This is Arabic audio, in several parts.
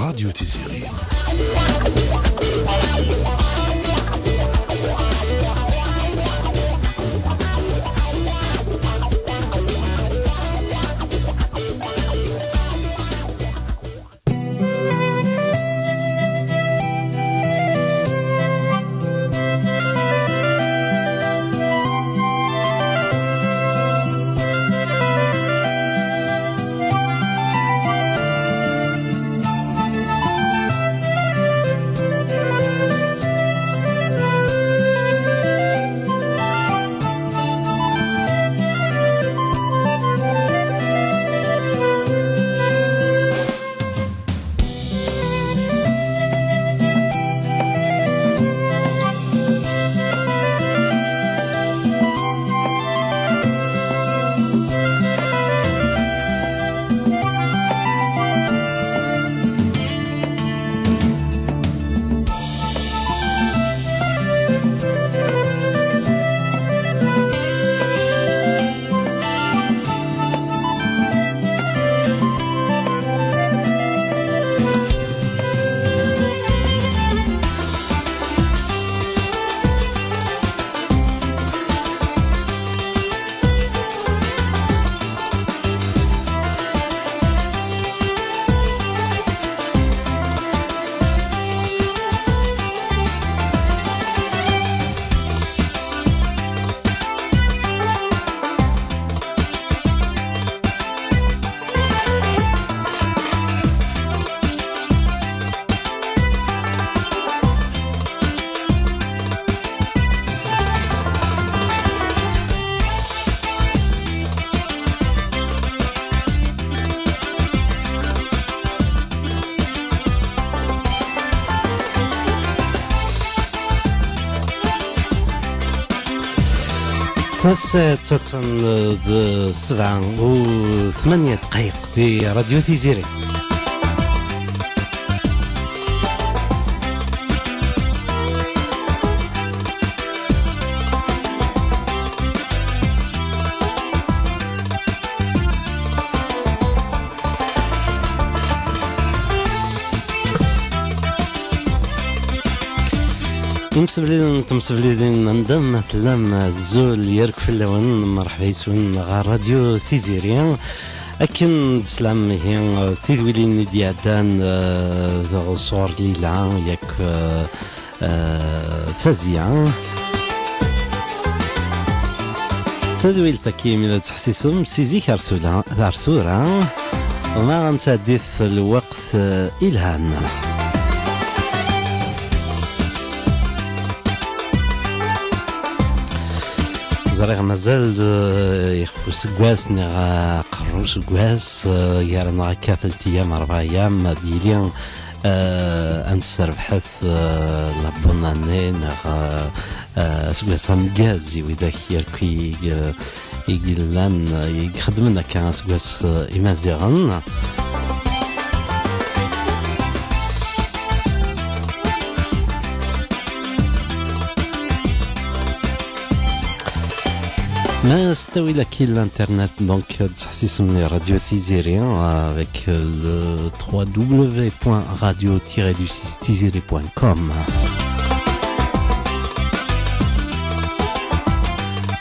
راديو تيزيري. تسعة 7 دقائق في راديو تيزيري. تمسبلين ندم تلام الزول يرك في اللون مرحبا يسون غار راديو تيزيري أكن سلام هي تدويلين ديادان صور ليلة ياك فازية تدويل تكيم إلى تحسيسهم سيزي كارثورة وما غنتحدث الوقت إلهان زريغ مازال يخفو سكواس نغا قرو سكواس يارنا كافل تيام 4 أيام ديالي أنسر بحث لابوناني نغا سكواس مجازي وذاك يركي يقلان يخدمنا كان سكواس إمازيغن ما استوي لك الانترنت دونك تحسسني راديو تيزيري avec le www.radio-du6tiziri.com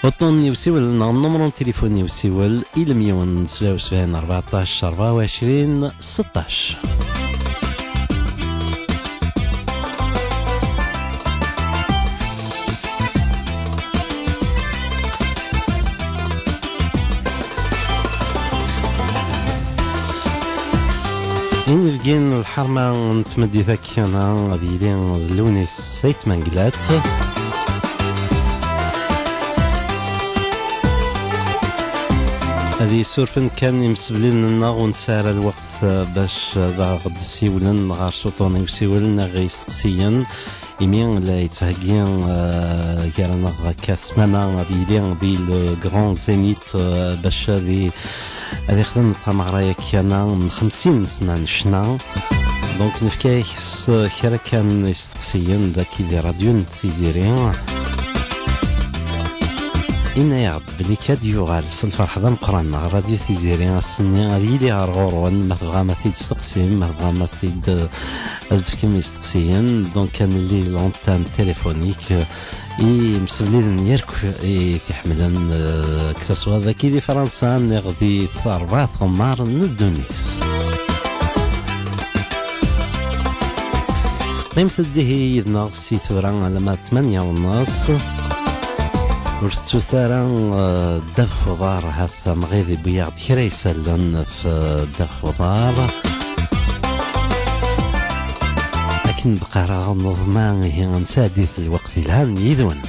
وطني وسيول النمر تليفوني وسيول إلى 177 14 24 16 إن الجين الحرمة نتمدي ذاك أنا غادي لوني سيت منقلات هذه سورفن كان يمسبلين لنا ونسار الوقت باش غاد سيولن غار سوطوني وسيولن غيستقسيا يمين لا يتهجين كارنا كاسمانا غادي دي لو غران زينيت باش هذه خدمت مغرايا كيانا من 50 سنة نشنا دونك نفكايه كرا كان يستقسيا ذاك اللي راديو تيزيري إنا يعد بلي كاد يغال الفرح ذا مقران راديو تيزيري السني غادي يدي غرغورون ما تبغى ما تيستقسيم ما تبغى ما تيد أزدكم يستقسيين دونك كان اللي لونتان تليفونيك مسبلين يرك تحملن كسوا ذاكي دي فرنسا نغدي ثربات غمار ندونيس قيمة الدهي يدنا غسي ثورا على ما 8:30 ورستو ثارا دف وضار هذا مغيذي بياض كرا يسلن في دف وضار لكن بقى راه النظمان هي نسادي في الوقت الهان يدون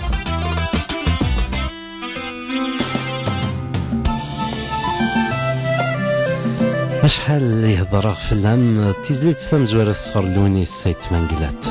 شحال يهضر في اللام تيزلي تستمزور الصغر لوني السيت منقلات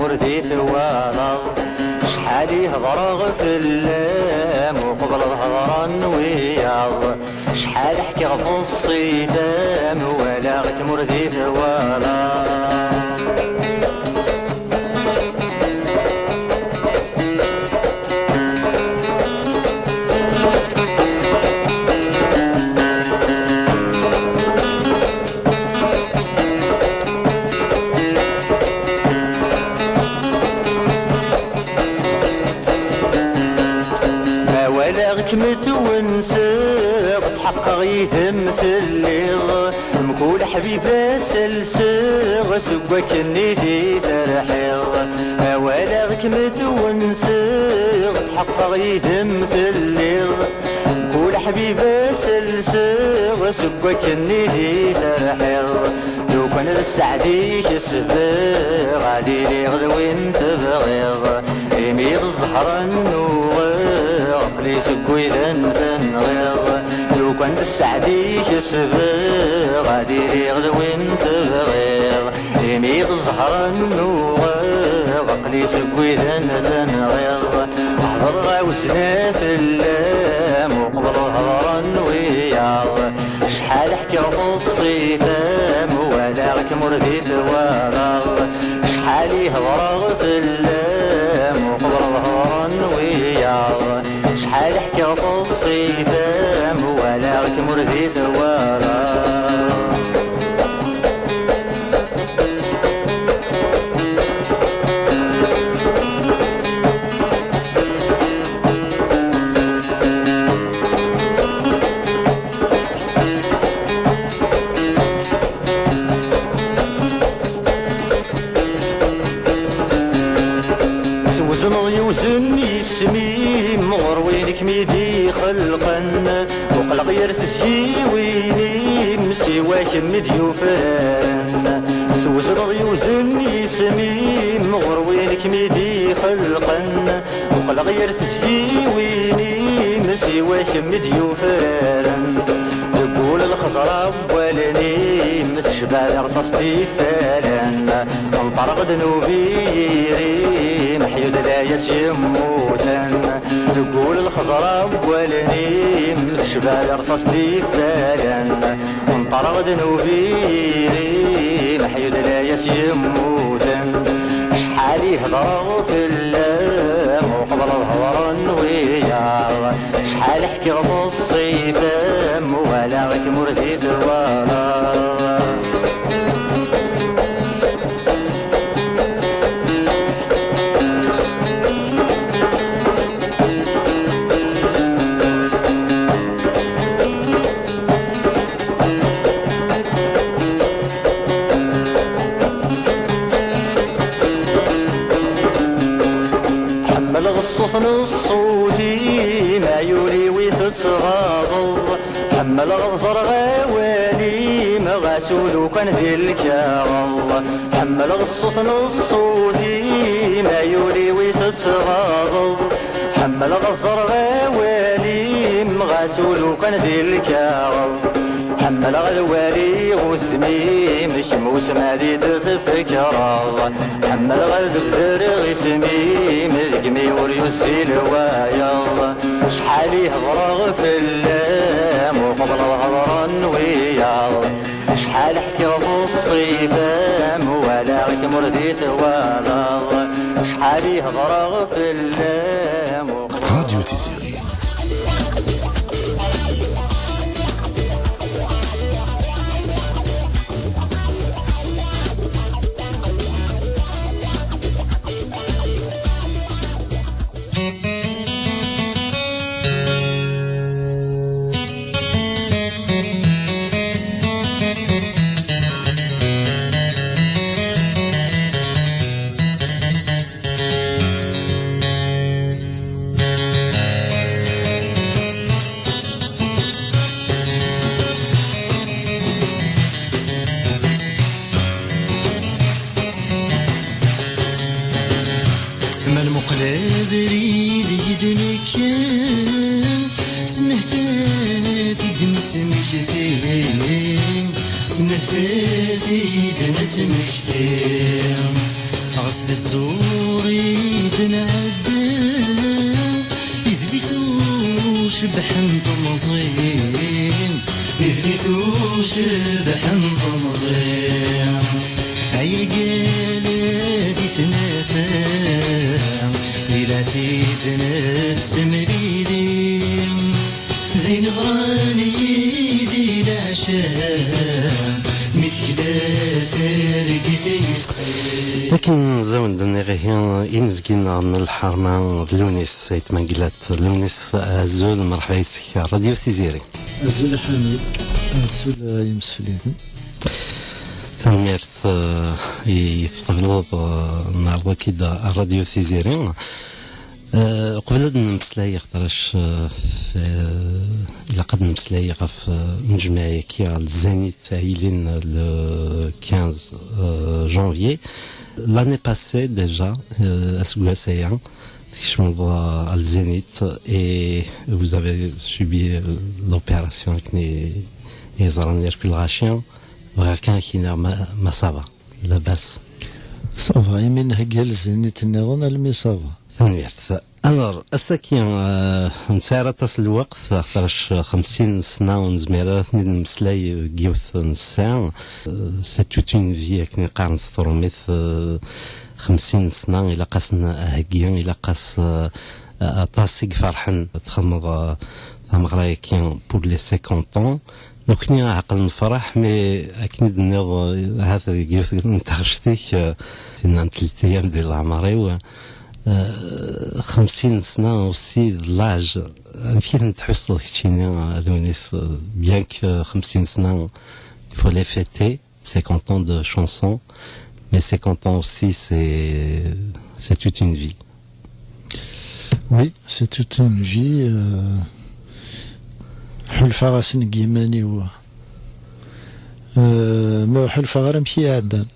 مردي ثوالا شحال يهضر في اللام وقبل الهضران وياض شحال حكي في الصيدام ولا غك مردي ثوالا متونسق تحقق يتمثل مكول حبيب سلسق سواك النيدي ترحيض ولغك متونسق تحقق يتمثل مكول حبيب سلسق سواك النيدي ترحيض لو كان السعدي كسبق غادي لي غدوين تبغيض يميغ الزهر النور لي سكوي ذن غيظ لو كان السعدي كسبق غادي لي غدوين تبغيض يميغ الزهر النوغ لي سكوي ذن غيظ هضر غاوسنا في اللام وقبل هضرا وياض شحال حكي في الصيفام ولا غك مردي ثواغ شحال يهضر في اللام وقبل هضرا وياض شحال حكي في الصيفام ولا غك مردي ثواغ يوزن يسمي مغروينك ميدي خلقا وقلق يرتسي ويني مسواك مديوفان سوزن يوزن يسمي مغروينك ميدي خلقا وقلق يرتسي ويني مسواك مديوفان تقول الخضراء ولني متشبع رصاصتي فالان انطرق ذنوبي محيود لا يسيموتن تقول الخضراء ولني متشبع رصاصتي فالان انطرق ذنوبي محيود لا يسيموتن شحال يهضر في اللام وقبل الهضر وياض شحال حكي في الصيفام ولا غك مردي ثوالا الصوت الصوتي ما يولي ويتتغاضض حمل غزر غوالي مغاسول وكان ذي الكاغض حمل الصوت الصوتي ما يولي ويتتغاضض حمل غزر غوالي مغاسول وكان ذي الكاغض حمل غلوالي وثمي مش موسم هذي تفكر حمل غلدبدر غسمي مذقمي وريوسي الوايض شحال يهضر في اللام وقبل الهضر وياض شحال حكي في الصيفام ولا غيك مردي تواضض شحال يهضر في اللام راديو تيزيري غسل الزوري تنعدم يثبتو شبحن طمزين يثبتو شبحن طمزين هاي قالت يتنافى إلا تيدنا تمريدين زين ظراني يدي العشاء لكن زون دنيغيان ينفقنا عن الحرمة لونيس سيت مانجلات لونيس أزول مرحبا يسك راديو تيزيري أزول حميد أزول يمس فليدن ثميرت يتطفلوض النهارده كده راديو تيزيري قبل نمسلاي خطرش إلا قد نمسلاي في مجمعية كي الزانيت عيلين le 15 janvier l'année passée déjà أسبوع تشمل الزانيت et vous avez subi l'opération avec les aranières وكان كينا ما صافا لاباس صافا يمين هكا الزانيت النظام المي صافا ثانيرت أنا الساكين نسارة تصل الوقت أخطرش 50 سنة ونزميرة نمسلاي جيوث نسان سي توت اون في كني قارن ستروميث 50 سنة إلا قاسنا هكيان إلا قاس طاسيق فرحن تخمض مغرايا كين بور لي 50 ans نكني عقل نفرح مي أكني دنيض هذا جيوث نتخشتيك تنان 3 أيام ديال العمري 50 سنة aussi l'âge يمكن تحس كيتشيني لونيس bien que 50 سنة il faut les fêter 50 ans de chansons mais 50 ans aussi c'est toute une vie. Oui, c'est toute une vie. حلفة غاسن قيماني هو ما حلفة غير مشي عدان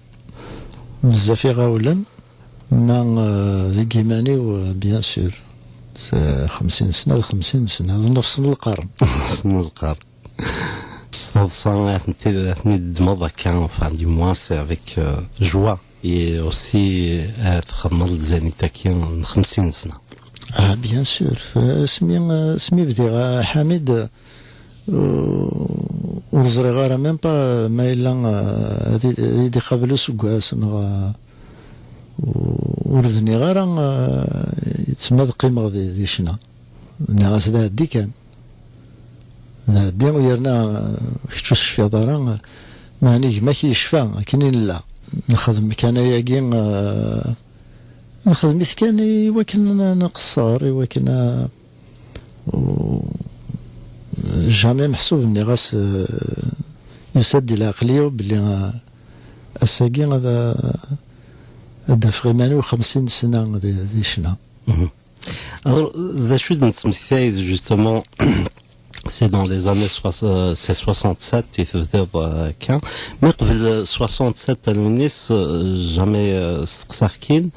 بزاف غاولن ما ذي قيماني بيان سور 50 سنة 50 سنة نفس القرن نفس القرن ثني دمضة كان enfin du moins c'est avec joie et aussi تخمر الزانيتا كان 50 سنة بيان سور اسمي بدي حميد وزري غارة ميم با ما إلا هذي قبل سكواس وردني غارة يتسمى قيمة ذي شنا ناس ذا دي كان دي ويرنا كتشوش في دارا ماني ماشي يشفى كاينين لا نخدم كان ياكين نخدم كان وكن نقصر وكن جامي محسوب اني غاس يسد العقلية بلي الساقين هذا فريمانو 50 سنة ذي شنا Alors, the students justement, c'est dans les années c'est 67 il se faisait كان mais قبل 67 الونيس jamais استقساكين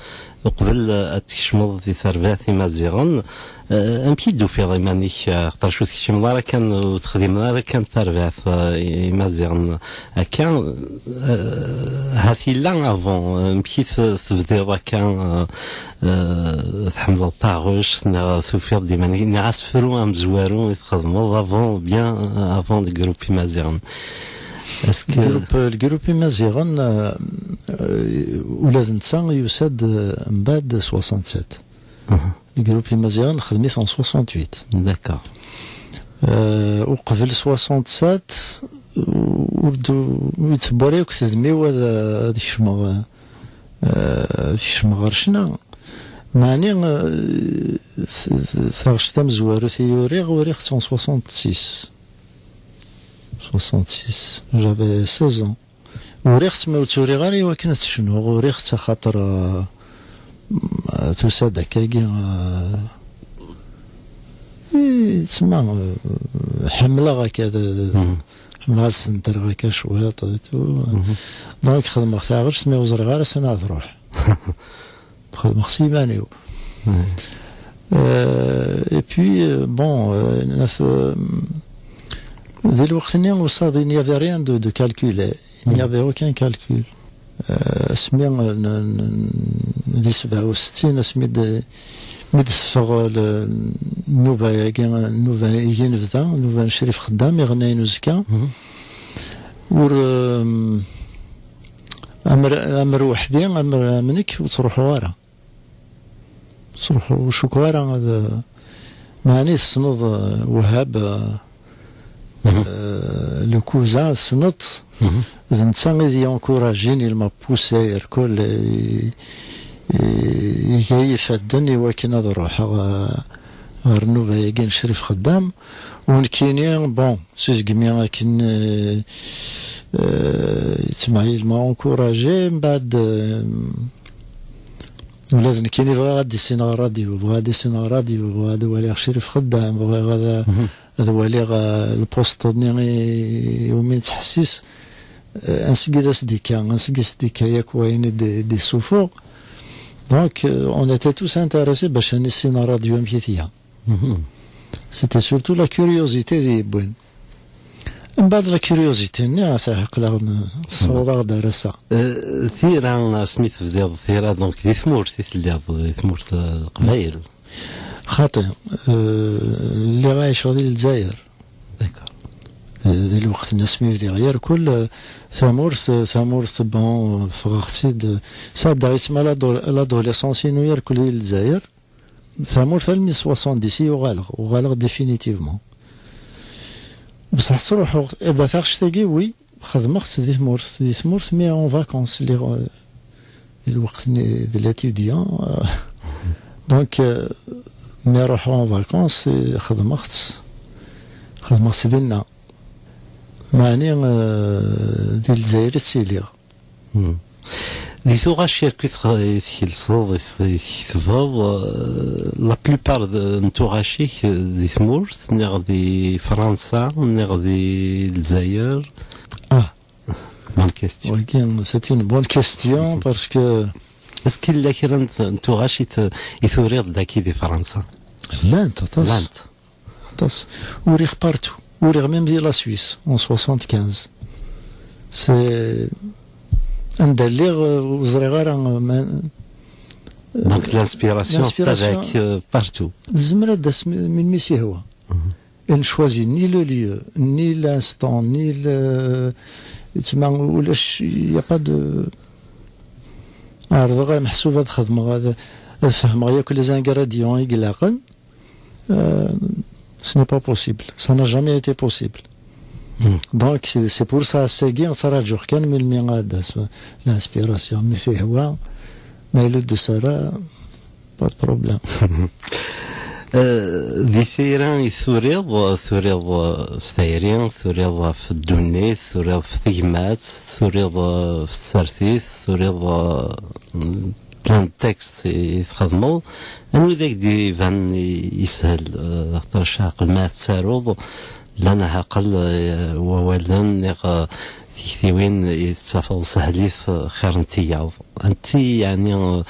قبل تكشمض في ثربات مازيغن امكيدو في ضماني خاطر شو تكشم راه كان وتخدم راه كان ثربات مازيغن كان هاتي لا افون امكيت تبدا كان تحمل الطاغوش ثوفير ديما نعسفرو ام زوارو يتخدموا افون بيان افون لو جروب مازيغن الجروب مازيغن ولاد نتا يساد من بعد 67 الجروب مازيغن خدمت en 68 داكور وقبل 67 وردو يتباريو كتدميو هذا الشمغ غرشنا معني ثاغشتا مزوارو ثيوريغ وريغ 66 j'avais 16 ans وريخت ما توري غاري وكانت شنو وريخت خاطر تساد هكاكي تسمى حمله هكذا حمله السنتر هكا شويه دونك خدمت ثاغرت ما وزر غير سنه تروح خدمت سيمانيو اي بي بون dès le il n'y avait rien de calculé. Il n'y avait aucun calcul. اسمي دي 67 اسمي مدفغ النوبة يجي نبدا نوبة نشري في خدام يغني نوزكا ور امر وحدي امر منك وتروحوا ورا تروحوا شكوارا هذا معني السنوض وهاب le cousin سنط نتا غادي ينكوراجيني ما بوساير كل يجي الدنيا ولكن هذا نروح غير نوبه يجي نشري في خدام ونكيني بون سيزكمي لكن تسمعي ما انكوراجي من بعد ولازم كاين بغا غادي سينا راديو بغا غادي سينا راديو بغا هذا ولي شري في خدام بغا هذا ولي البوست يومين تحسيس انسكيداس ديكا انسكيس ديكا ياك وين دي سوفور دونك اون ايتي توس انتريسي باش نسينا راديو مكيتيا سيتي سورتو لا كيوريوزيتي دي بوين من بعد لا كيوريوزيتي ني تاعقلا الصوره دارسا ثيرا سميت في ديال ثيرا دونك دي ثمورت دي ثمورت القبايل خاطئ اللي غايش غادي للجزائر داكور ذي الوقت الناس ميودي غير كل ثامورس بون فغتيد ساد غيسمى لادوليسونس نوير كل للجزائر ثامورس 1970 وغالغ ديفينيتيفمون بصح تروح بثاغش تاقي وي خدمت دي ثمورس مي اون فاكونس اللي الوقت ديال لاتيديان دونك مي نروحو اون فاكونس خدمت ديالنا معني ديال الجزائر تسيليغ دي ثوغاشير كيتخلصو يكتفض لا بلوبار نتوغاشيك دي ثمورت نيغ دي فرنسا نيغ دي الجزائر بون كيستيون ولكن سيتي اون بون كيستيون باسكو اسكو لا كيرا نتوغاشي يثوريض داكي دي فرنسا لانت وريغ بارتو وريغ ميم دي لا سويس en 75 سي ندليغ وزريغار دونك لانسبيراسيون تاعك بارتو الزمرة داس من ميسي هو ان شوازي ني لو ليو ني لانستون ني تسمع ولاش يا با دو عرض محسوبه الخدمه هذا فهم غير كل زانغراديون يقلاقن ce n'est pas possible, ça n'a jamais été possible. Donc c'est pour ça que ça a duré quand même l'inspiration, mais c'est ouais, mais le de ça là, pas de problème. دي ثيران ثوريض في ثيرين ثوريض في الدونيت ثوريض في ثيمات ثوريض في السرثيس ثوريض بلان تكست يتخدمو انو ذاك ديفان يسهل خاطر شاق ما تساروض لنا عقل وولدن تيكتيوين يتسافض سهليث خير نتياض انت يعني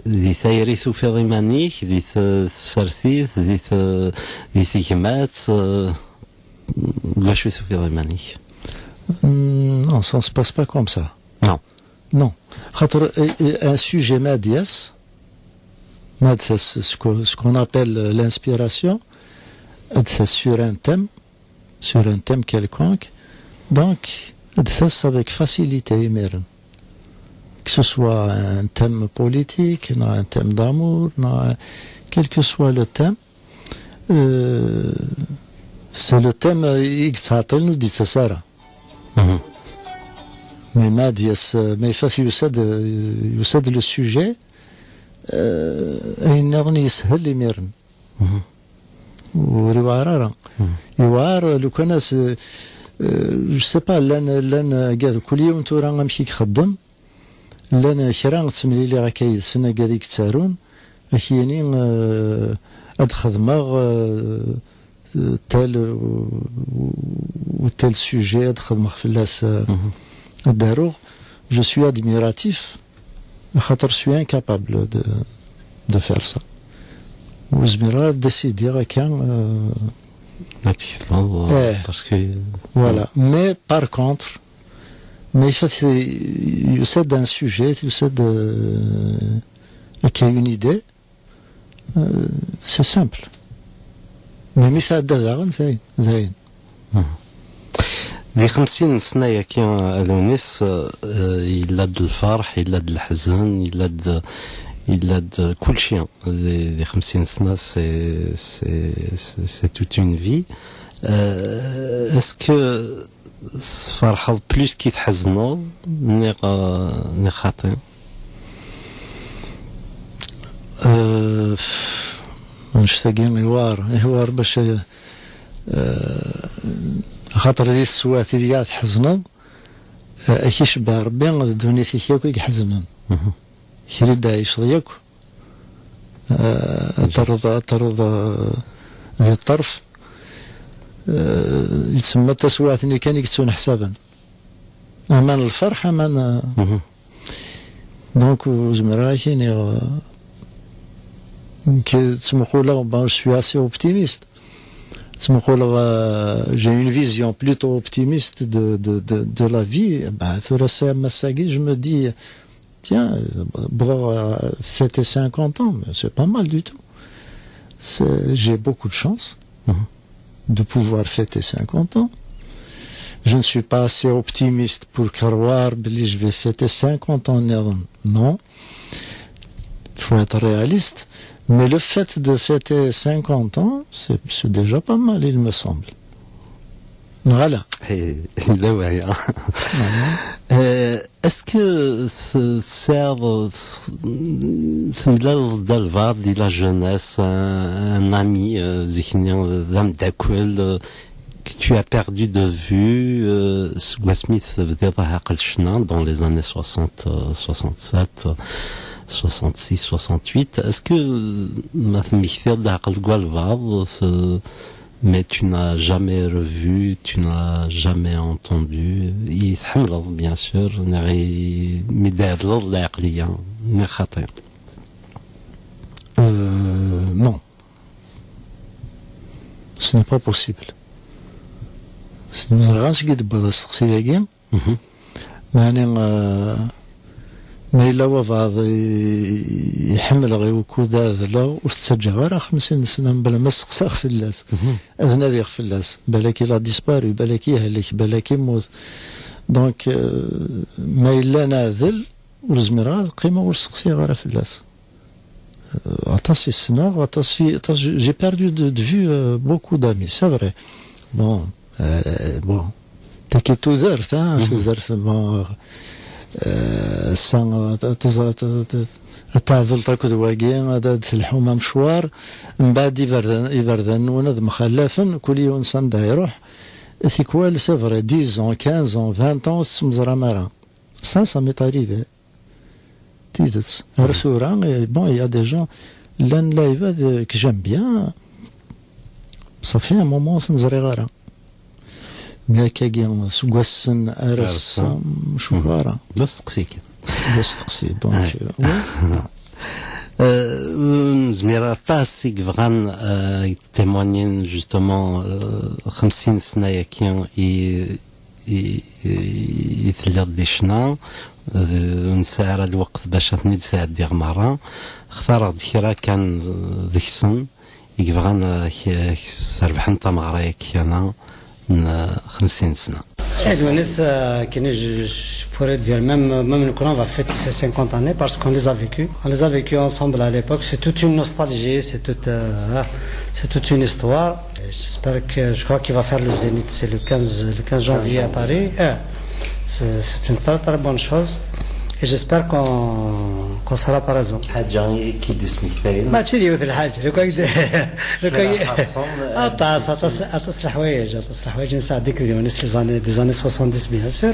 ذي ثيريث في ضمانيك ذي سرثيث ذي ثيكمات واش في ضمانيك Non, ça ne se passe pas comme ça. Non. Non. Un sujet Madias, ce qu'on appelle l'inspiration, c'est sur un thème quelconque. Donc, c'est avec facilité. Que ce soit un thème politique, un thème d'amour, quel que soit le thème, c'est le thème X nous dit ça. Mais Madias, mais يسد le sujet أين نغني يسهل لي ميرن وريوارا يوار لو كان جو سي با لان قاد كل يوم تورا غنمشي نخدم لان كرا تسملي لي غاكايد سنه قاديك تارون اكيني اد خدمه تال ou tel sujet je suis admiratif je suis incapable de faire ça وزميرا décider parce que voilà mais par contre mais il y a un sujet il y a une idée c'est simple mais مثال داغن زين ذي 50 سنة كي ألونيس يلاد الفرح يلاد الحزن يلاد كل شيء ذي 50 سنة c'est toute une vie اسكو فرحض بلوس كي تحزنوا ني خاطئ مشتاقين يوار باش خاطر ذي السوات ذي تحزنوا كيشبه ربي الدنيا تيكاو كيحزنن يريد يعيش ضياك ترضى ذي الطرف يتسمى التسوات اللي كان يكتسون حسابا امان الفرح امان دونك زمرا كاين je suis assez optimiste. J'ai une vision plutôt optimiste de la vie. Je me dis, tiens, fêter 50 ans, c'est pas mal du tout. J'ai beaucoup de chance de pouvoir fêter 50 ans. Je ne suis pas assez optimiste pour croire que je vais fêter 50 ans. Non. Il faut être réaliste. Mais le fait de fêter 50 ans, c'est déjà pas mal, il me semble. Voilà. لا وعي اسكو سير سمدال دالفار دي لا جونيس ان امي زيكني ذم داكول que tu as perdu de vue Smith بديت عقل شنا dans les années 60 67 66, 68, est-ce que mais tu n'as jamais revu, tu n'as jamais entendu, bien sûr, non. Ce n'est pas possible. Si nous ما إلا وضع يحمل غير وكودا ذلا وستسجع غير 50 سنة بلا ما استقصاخ في اللاس أذنا ذيغ في اللاس بلاكي لا ديسباري بلاكي يهلك بلاكي موت دونك ما إلا ناذل ورزميرا قيمة ورسقسي غير في اللاس عطاسي السنة عطاسي جي بيردو دو فيو بوكو دامي سي فري بون تاكي تزرت تزرت تعذل تركض واقيا تلحومة مشوار من بعد يبردن وناد مخلفا كل يوم انسان دا يروح سيكوال سيفري 10 ans 15 ans 20 ans تسمزرا مرا ça m'est arrivé تيدت رسورا بون يا دي جون لان لايفات كي جام بيان صافي ان مومون سنزري غارة مي كاكي سكواسن ارس شوكارا لا تسقسيك باش تقصي دونك نزمير طاس كيفغان يتيمونين جوستومون 50 سنة ياكي يثلث ديشنا نساعر الوقت باش نتساعد ديغ مرة اختار كرا كان ذكسن يكفغان سربحن تمغرا ياكي انا 50 سنة. Je pourrais dire, même quand on va fêter ces 50 années, parce qu'on les a vécus. On les a vécus ensemble à l'époque. C'est toute une nostalgie, c'est toute une histoire. J'espère que, je crois qu'il va faire le Zénith, c'est le 15 janvier à Paris. C'est une très très bonne chose. Et j'espère qu'on sera par raison. حاجة كي دسمك باين ما تشري مثل الحاجة لو أتصل حوايج نساعدك اليونس des années 70 bien sûr.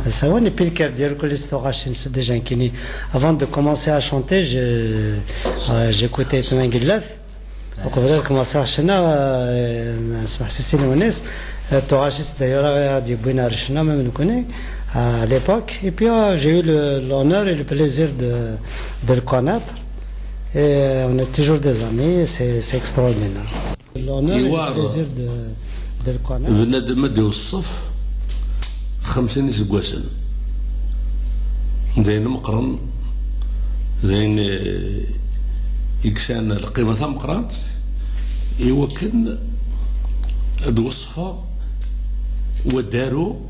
Ça on est pile qu'à dire que l'histoire c'est déjà inquiné. Avant de commencer à chanter, j'écoutais Tmanguilaf. Donc on va commencer à chanter اسمح سي اليونس توغاشيس d'ailleurs دي بوينا رشنا ما نكوني à l'époque. Et puis j'ai eu l'honneur et le plaisir de le connaître. Et on est toujours des amis, c'est extraordinaire. L'honneur et le plaisir de le connaître. بنادم مدي وصف 50 سكواسن داين مقرن داين يكسان القيمة ثم قرات يوكن وصفة ودارو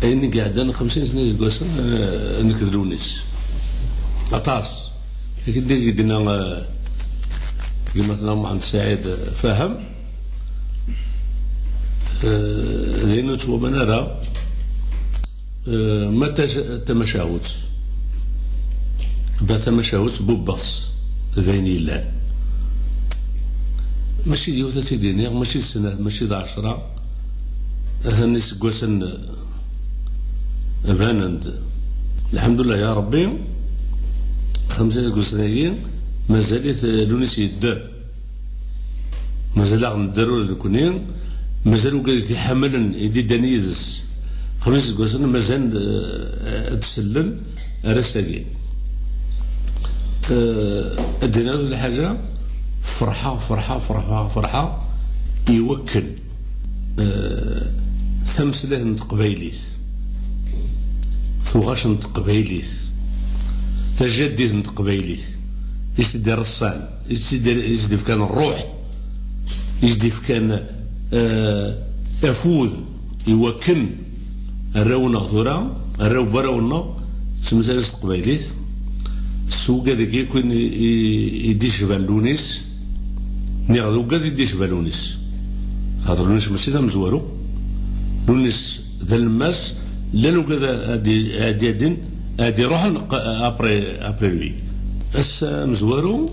أين قاعدين 50 سنة يقولون نكذلونيس أطاس كده قدنا مثلا محمد سعيد فهم لأنه تشوف منارة متى تمشاوت بث مشاوت بوبص ذيني الله ماشي ديوثة سيديني ماشي سنة ماشي 10 ثاني سكوسن فانند الحمد لله يا ربي 5 سنين مازالت لونيس يدار مازال ندارو الكونين مازالو قاعد يحملن يدي دانيز 5 سنين مازال تسلن راساكين ادينا هذه الحاجه فرحه يوكل ثمثله نتقبايليث ثوغاش نتقبايليث تجديد نتقبايليث يسدي رصان يسدي كان الروح يسدي كان افوذ يوكن الرونا ثورا الرو براونا سمسال نتقبايليث السوق هذاك يكون يديش بالونيس نيغدو قاد يديش بالونيس خاطر لونيس ماشي ذا مزوارو لونيس ذا الماس لا لو قاد هادي روح ابري لوي اس مزوارو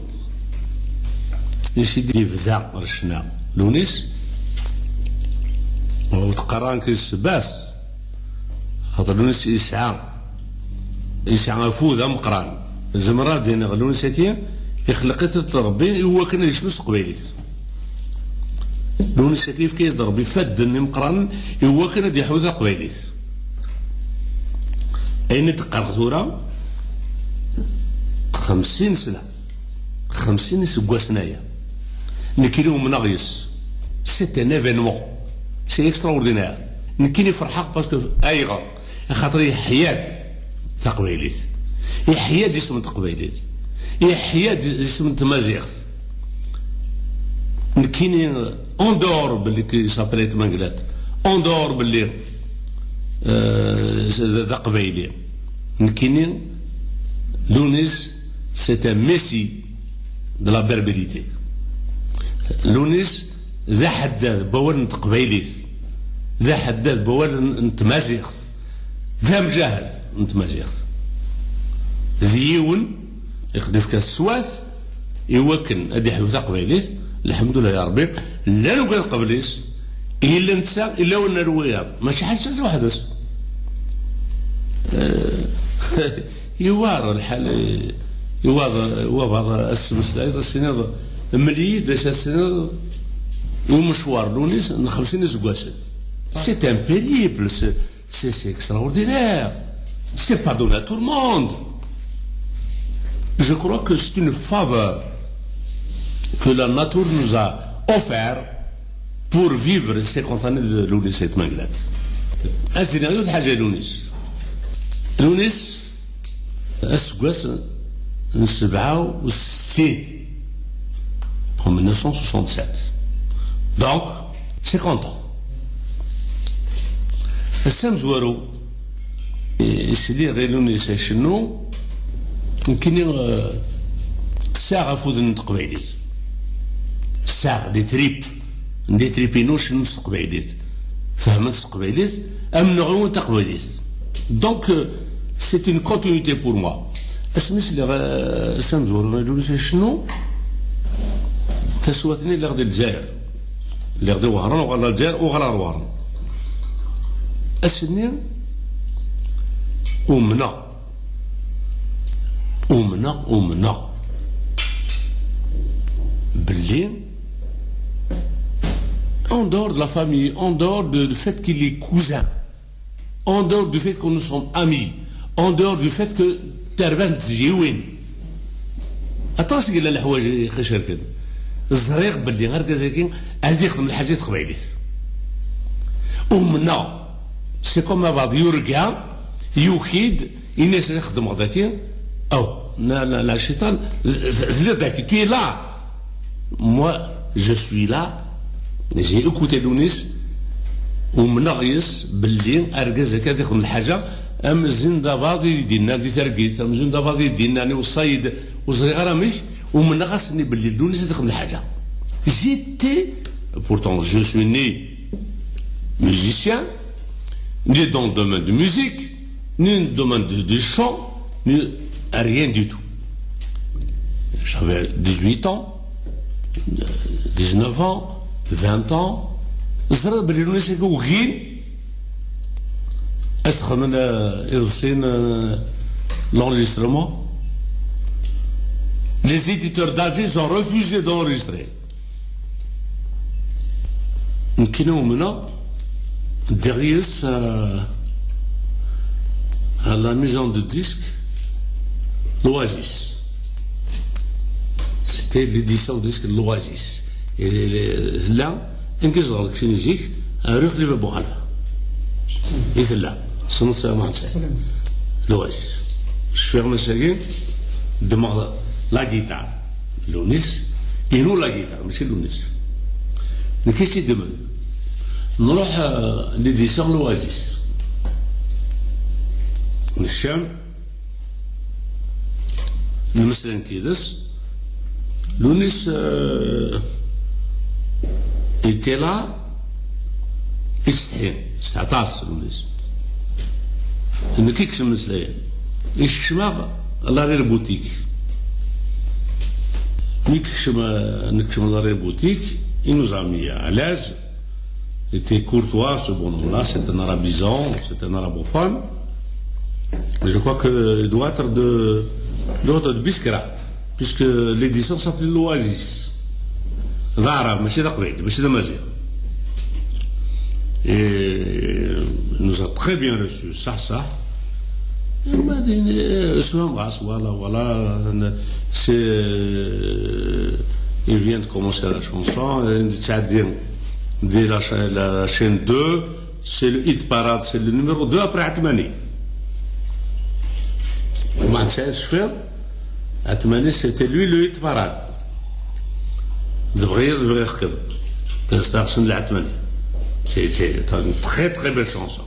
يسيدي يبدا رشنا لونيس وتقران كيس باس خاطر لونيس يسعى فوذا مقران زمرات دينا غلون ساكين يخلقت تربي هو كان يشمس قبيليت لون ساكيف كيف ضربي فدن مقران هو كان يحوز قبيليت اين تقرا ثورا 50 سنه 50 سكواسنايا نكيلو مناغيس سيت ان ايفينمون سي اكستراوردينير نكيني فرحق باسكو ايغا خاطر حياه تقبيليت يحيى دي اسم تقبيليت يحيى دي اسم تمازيغ نكيني اون دور باللي كيسابريت مانجلات اون دور باللي ذا قبيلي نكيني لونيس سي ان ميسي دو لا بربريتي لونيس ذا حداد بوال نتقبيليت ذا حداد بوال نتمازيغ ذا مجاهد نتمازيغ ذيون يخدم في السواث يوكن ادي حيوث قبيليت الحمد لله يا ربي لا لو قال قبليس الا نتسا الا ونا الروايض ماشي حاجه واحده يوار الحال يوار بعض السمسلايد السنة ملي داش السنة ومشوار لونيس 50 سكواسن. C'est un périple, c'est extraordinaire. C'est pas donné à tout le monde. Je crois que c'est une faveur que la nature nous a offert pour vivre 50 années de لونيس يتمنقلات. السيناريو حاجة لونيس السكواس 67 en 1967. Donc 50 ans. السام زوارو يسلي غير لونيس شنو يمكن ساعة فوذن تقبيليت ساعة دي تريبينوش نستقبيليت فهمت تقبيليت أم نغيون تقبيليت دونك c'est une continuité pour moi. اسمس لي سام زوارو لونيس شنو تسواتني لغد الجزائر لغد وهران وغلا الجزائر وغلا روارن السنين أمنا باللي en dehors de la famille, en dehors du fait qu'il est cousin, en dehors du fait que nous sommes amis, en dehors du fait que تربان تجيوين أتاس قال الحوايج خشركن الزريق باللي غير كذاكين هذه يخدم الحاجات قبيليت أمنا سي كوم بعض يرجع يوكيد الناس اللي يخدموا هذاك او لا الشيطان ذاك tu es là moi je suis là j'ai écouté لونيس ومنغيس باللي ارجع هكا يخدم الحاجه ام زندباضي ديالنا دي ترقيت ام زندباضي ديالنا والصيد وصغيره مش ومنغسني باللي لونيس يخدم الحاجه j'étais pourtant je suis né musicien ni dans le domaine de musique, ni dans le domaine du chant, ni rien du tout. J'avais 18 ans, 19 ans, 20 ans. زرا بلي لونيس وغين أسخن يدرسين l'enregistrement. Les éditeurs d'Alger ont refusé d'enregistrer. نكينو منا derrière à la maison de disques l'Oasis. C'était l'édition de disque l'Oasis. Et là, un que je musique, un rue de Bohal. Et là, son nom c'est l'Oasis. Je ferme ce gars, demande la guitare, l'Onis, et nous la guitare, mais c'est l'Onis. Mais qu'est-ce qu'il demande? نروح لديسيون لوازيس من الشام مثلا كيدس لونيس إتلا يستحين استعطاس لونيس نكيكس المسلايين إيش كشما الله غير بوتيك نكشم الله غير بوتيك إنوزامية علاج était courtois ce bonhomme-là, c'est un arabisant, c'est un arabophone. Je crois qu'il doit être de Biskra, puisque l'édition s'appelait l'Oasis. D'arabe, mais c'est d'Aqbid, mais c'est de Mazir. Et il nous a très bien reçus, ça. Il m'a dit, voilà, il vient de commencer la chanson, il dit, de la chaîne 2, c'est le hit parade, c'est le numéro 2 après Atmani. Atmani, c'était lui le hit parade. C'était une très très belle chanson.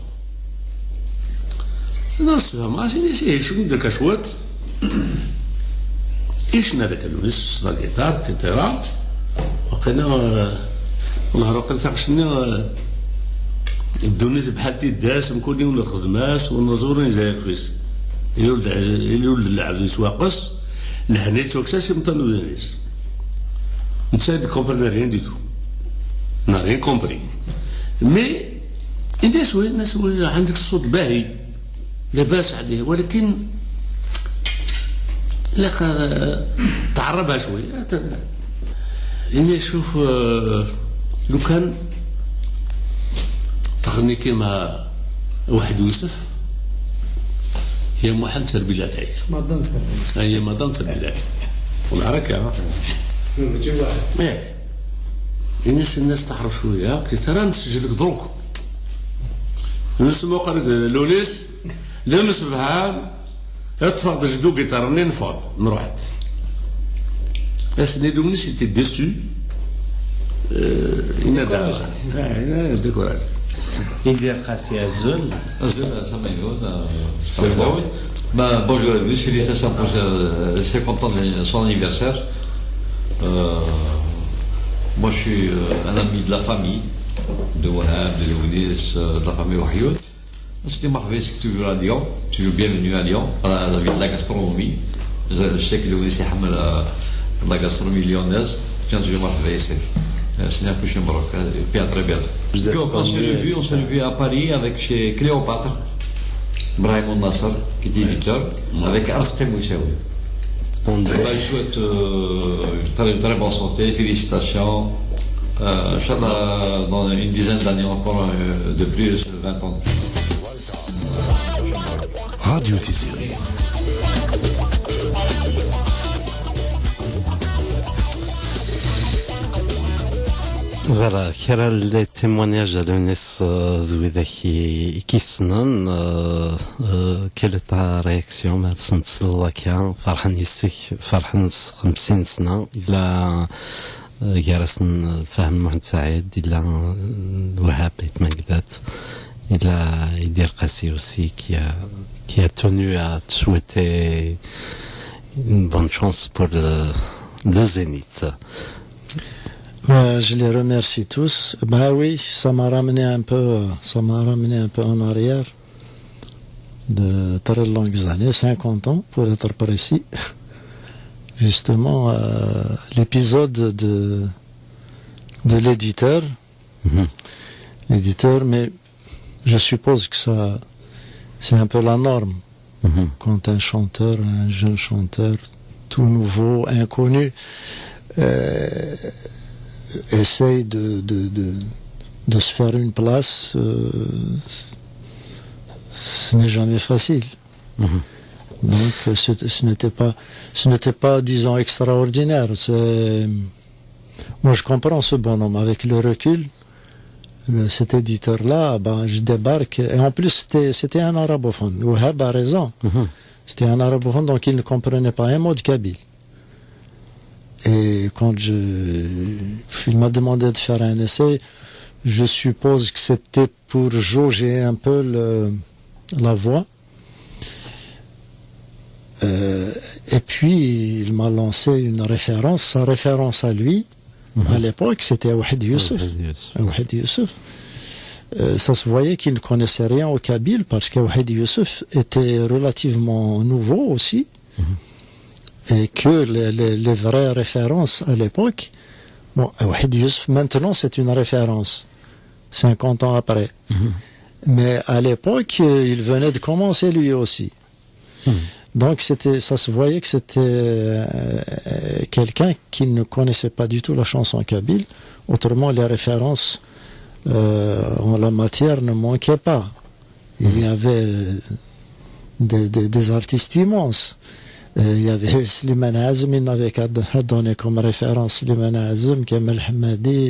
Non, c'est vraiment, c'est une de cachouette. إيش نادك لونيس لا جيتار كتيرا وقنا نهار قلت عشني الدنيا بحالتي داس كل يوم الخدماس ونزورني زي خريس يولد اللعب يسواقس لهنيت وكساس يمطنو دانيس نتساعد كومبرني ريان دي تو نا ريان كومبري مي الناس عندك الصوت باهي لاباس عليه ولكن لا تعربها شوي إني نشوف لو كان تغني كيما واحد يوسف هي محن سربيلات عيش مدام سربيلات هي مدام سربيلات والحركة الناس تعرف شوية كي ترى نسجلك دروك نسمو قالك لوليس لمس بها اتفق جدو جيتارني نفض نروح اسني دومني سيتي ديسو إنا ديكوراج يدير قاسي الزول Bonjour à tous, félicitations pour les 50 ans de son anniversaire. Moi je suis un ami de la famille, de Wahab, de Léonis, de la famille Wahyoud. C'était marrant, c'est toujours à Lyon, toujours bienvenue à Lyon, à la ville de la gastronomie. Je sais que Léonis est la gastronomie lyonnaise, c'est toujours marrant ici. C'est un peu chez Maroc, et puis à très bientôt. On s'est vu à Paris avec chez Cléopâtre, Brahim Nasser, qui est éditeur, avec Arsène Moussaoui. Je souhaite une très bonne santé, félicitations. Inch'Allah, dans une dizaine d'années encore de plus, 20 ans. Radio Tiziri. Voilà, كرا لي تيمونياج على الناس ذوي ذاك كيسنن كانت رياكسيون مع سنتسلا كان فرحان يسك فرحان 50 سنة إلا جالسن فهم محمد سعيد إلا وهاب يتمجدات إلا يدير قاسي aussi qui a tenu à te souhaiter une bonne chance pour le Zénith. Je les remercie tous. Bah oui, ça m'a ramené un peu en arrière de très longues années, 50 ans pour être précis. Justement, l'épisode de l'éditeur, mais je suppose que ça, c'est un peu la norme. Quand un chanteur, un jeune chanteur, tout nouveau, inconnu, essaye de se faire une place, ce n'est jamais facile. Donc ce n'était pas, disons, extraordinaire. Moi je comprends ce bonhomme. Avec le recul, cet éditeur-là, je débarque. Et en plus c'était un arabophone. Wahab a raison. C'était un arabophone, donc il ne comprenait pas un mot de kabyle. Et quand il m'a demandé de faire un essai, je suppose que c'était pour jauger un peu la voix. Et puis il m'a lancé une référence, sa référence à lui, à l'époque, c'était Wahid Youssouf. Wahid Youssouf. Ça se voyait qu'il ne connaissait rien au kabyle parce que Wahid Youssouf était relativement nouveau aussi. Et que les vraies références à l'époque, Wahid Youssouf maintenant c'est une référence 50 ans après, mais à l'époque il venait de commencer lui aussi. Donc ça se voyait que c'était quelqu'un qui ne connaissait pas du tout la chanson kabyle. Autrement les références en la matière ne manquaient pas. Il y avait des artistes immenses. Il y avait Slimane Azm, il n'avait qu'à donner comme référence Slimane Azm, Kamel Hamadi,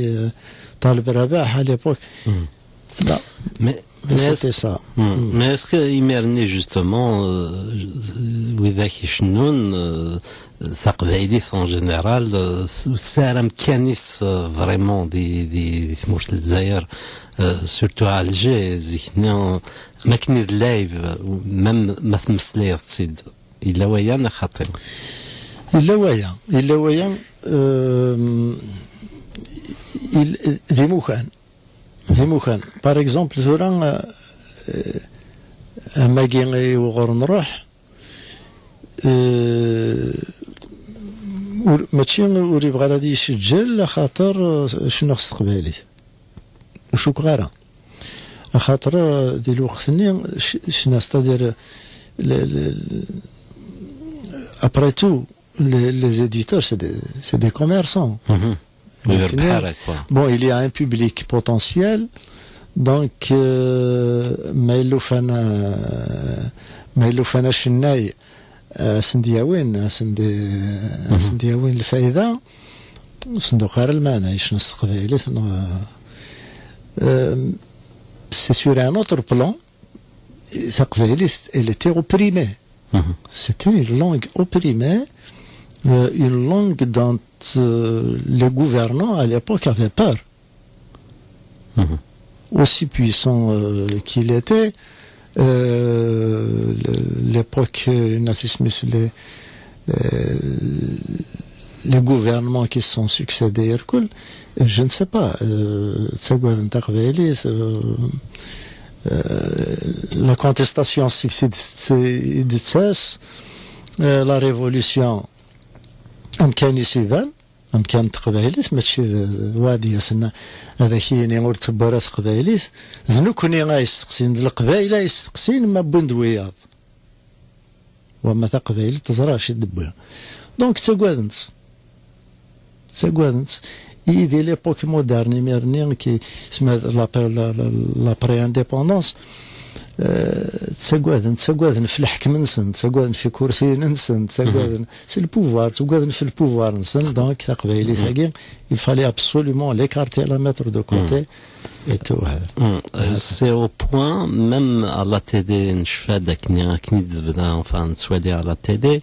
Talib Rabah à l'époque. Mais c'était ça. Mais est-ce qu'il mérite justement, وذاك شنون ثقافية en général, سارم كانيس vraiment دي ثمورة الجزائر surtout à Alger زيكنا ما كني لايف ما تمثلي تصيد إلا ويا خاطر إلا ويا ذي مكان par exemple ثورا أما كي وغور نروح ماشي وري بغا غادي يسجل خاطر شنو خص قبالي وشو كغارة خاطر دي الوقت شنا ستادير après tout, les éditeurs, c'est des commerçants. Bon, il y a un public potentiel, donc ما يلوفنا شناي سندياوين الفائدة صندوق غير المانع يش نستقبل c'est sur un autre plan elle était opprimée. C'était une langue opprimée, une langue dont les gouvernants à l'époque avaient peur. Aussi puissant qu'il était, l'époque nazisme, les gouvernements qui se sont succédés, je ne sais pas, la contestation succède, la révolution أمكان يسيبان أمكان تقبايليت ماشي وادي سنا هذا كيني غور تبارات قبايليت ذنو كوني غايستقسين القبايله يستقسين ما بندوياض وما تقبايل تزرع شي دبوها دونك تاكوادنت يدي ليبوك مودرني ميرني كي سما لابري انديبوندونس تساقوادن في الحكم نسن تساقوادن في كرسي نسن تساقوادن سي البوفوار تساقوادن في البوفوار نسن دونك تقبايلي تاكي il fallait absolument l'écarter, la mettre de côté et tout c'est au point même à la télé نشفى داك كني تبدا enfin تسوالي على تélé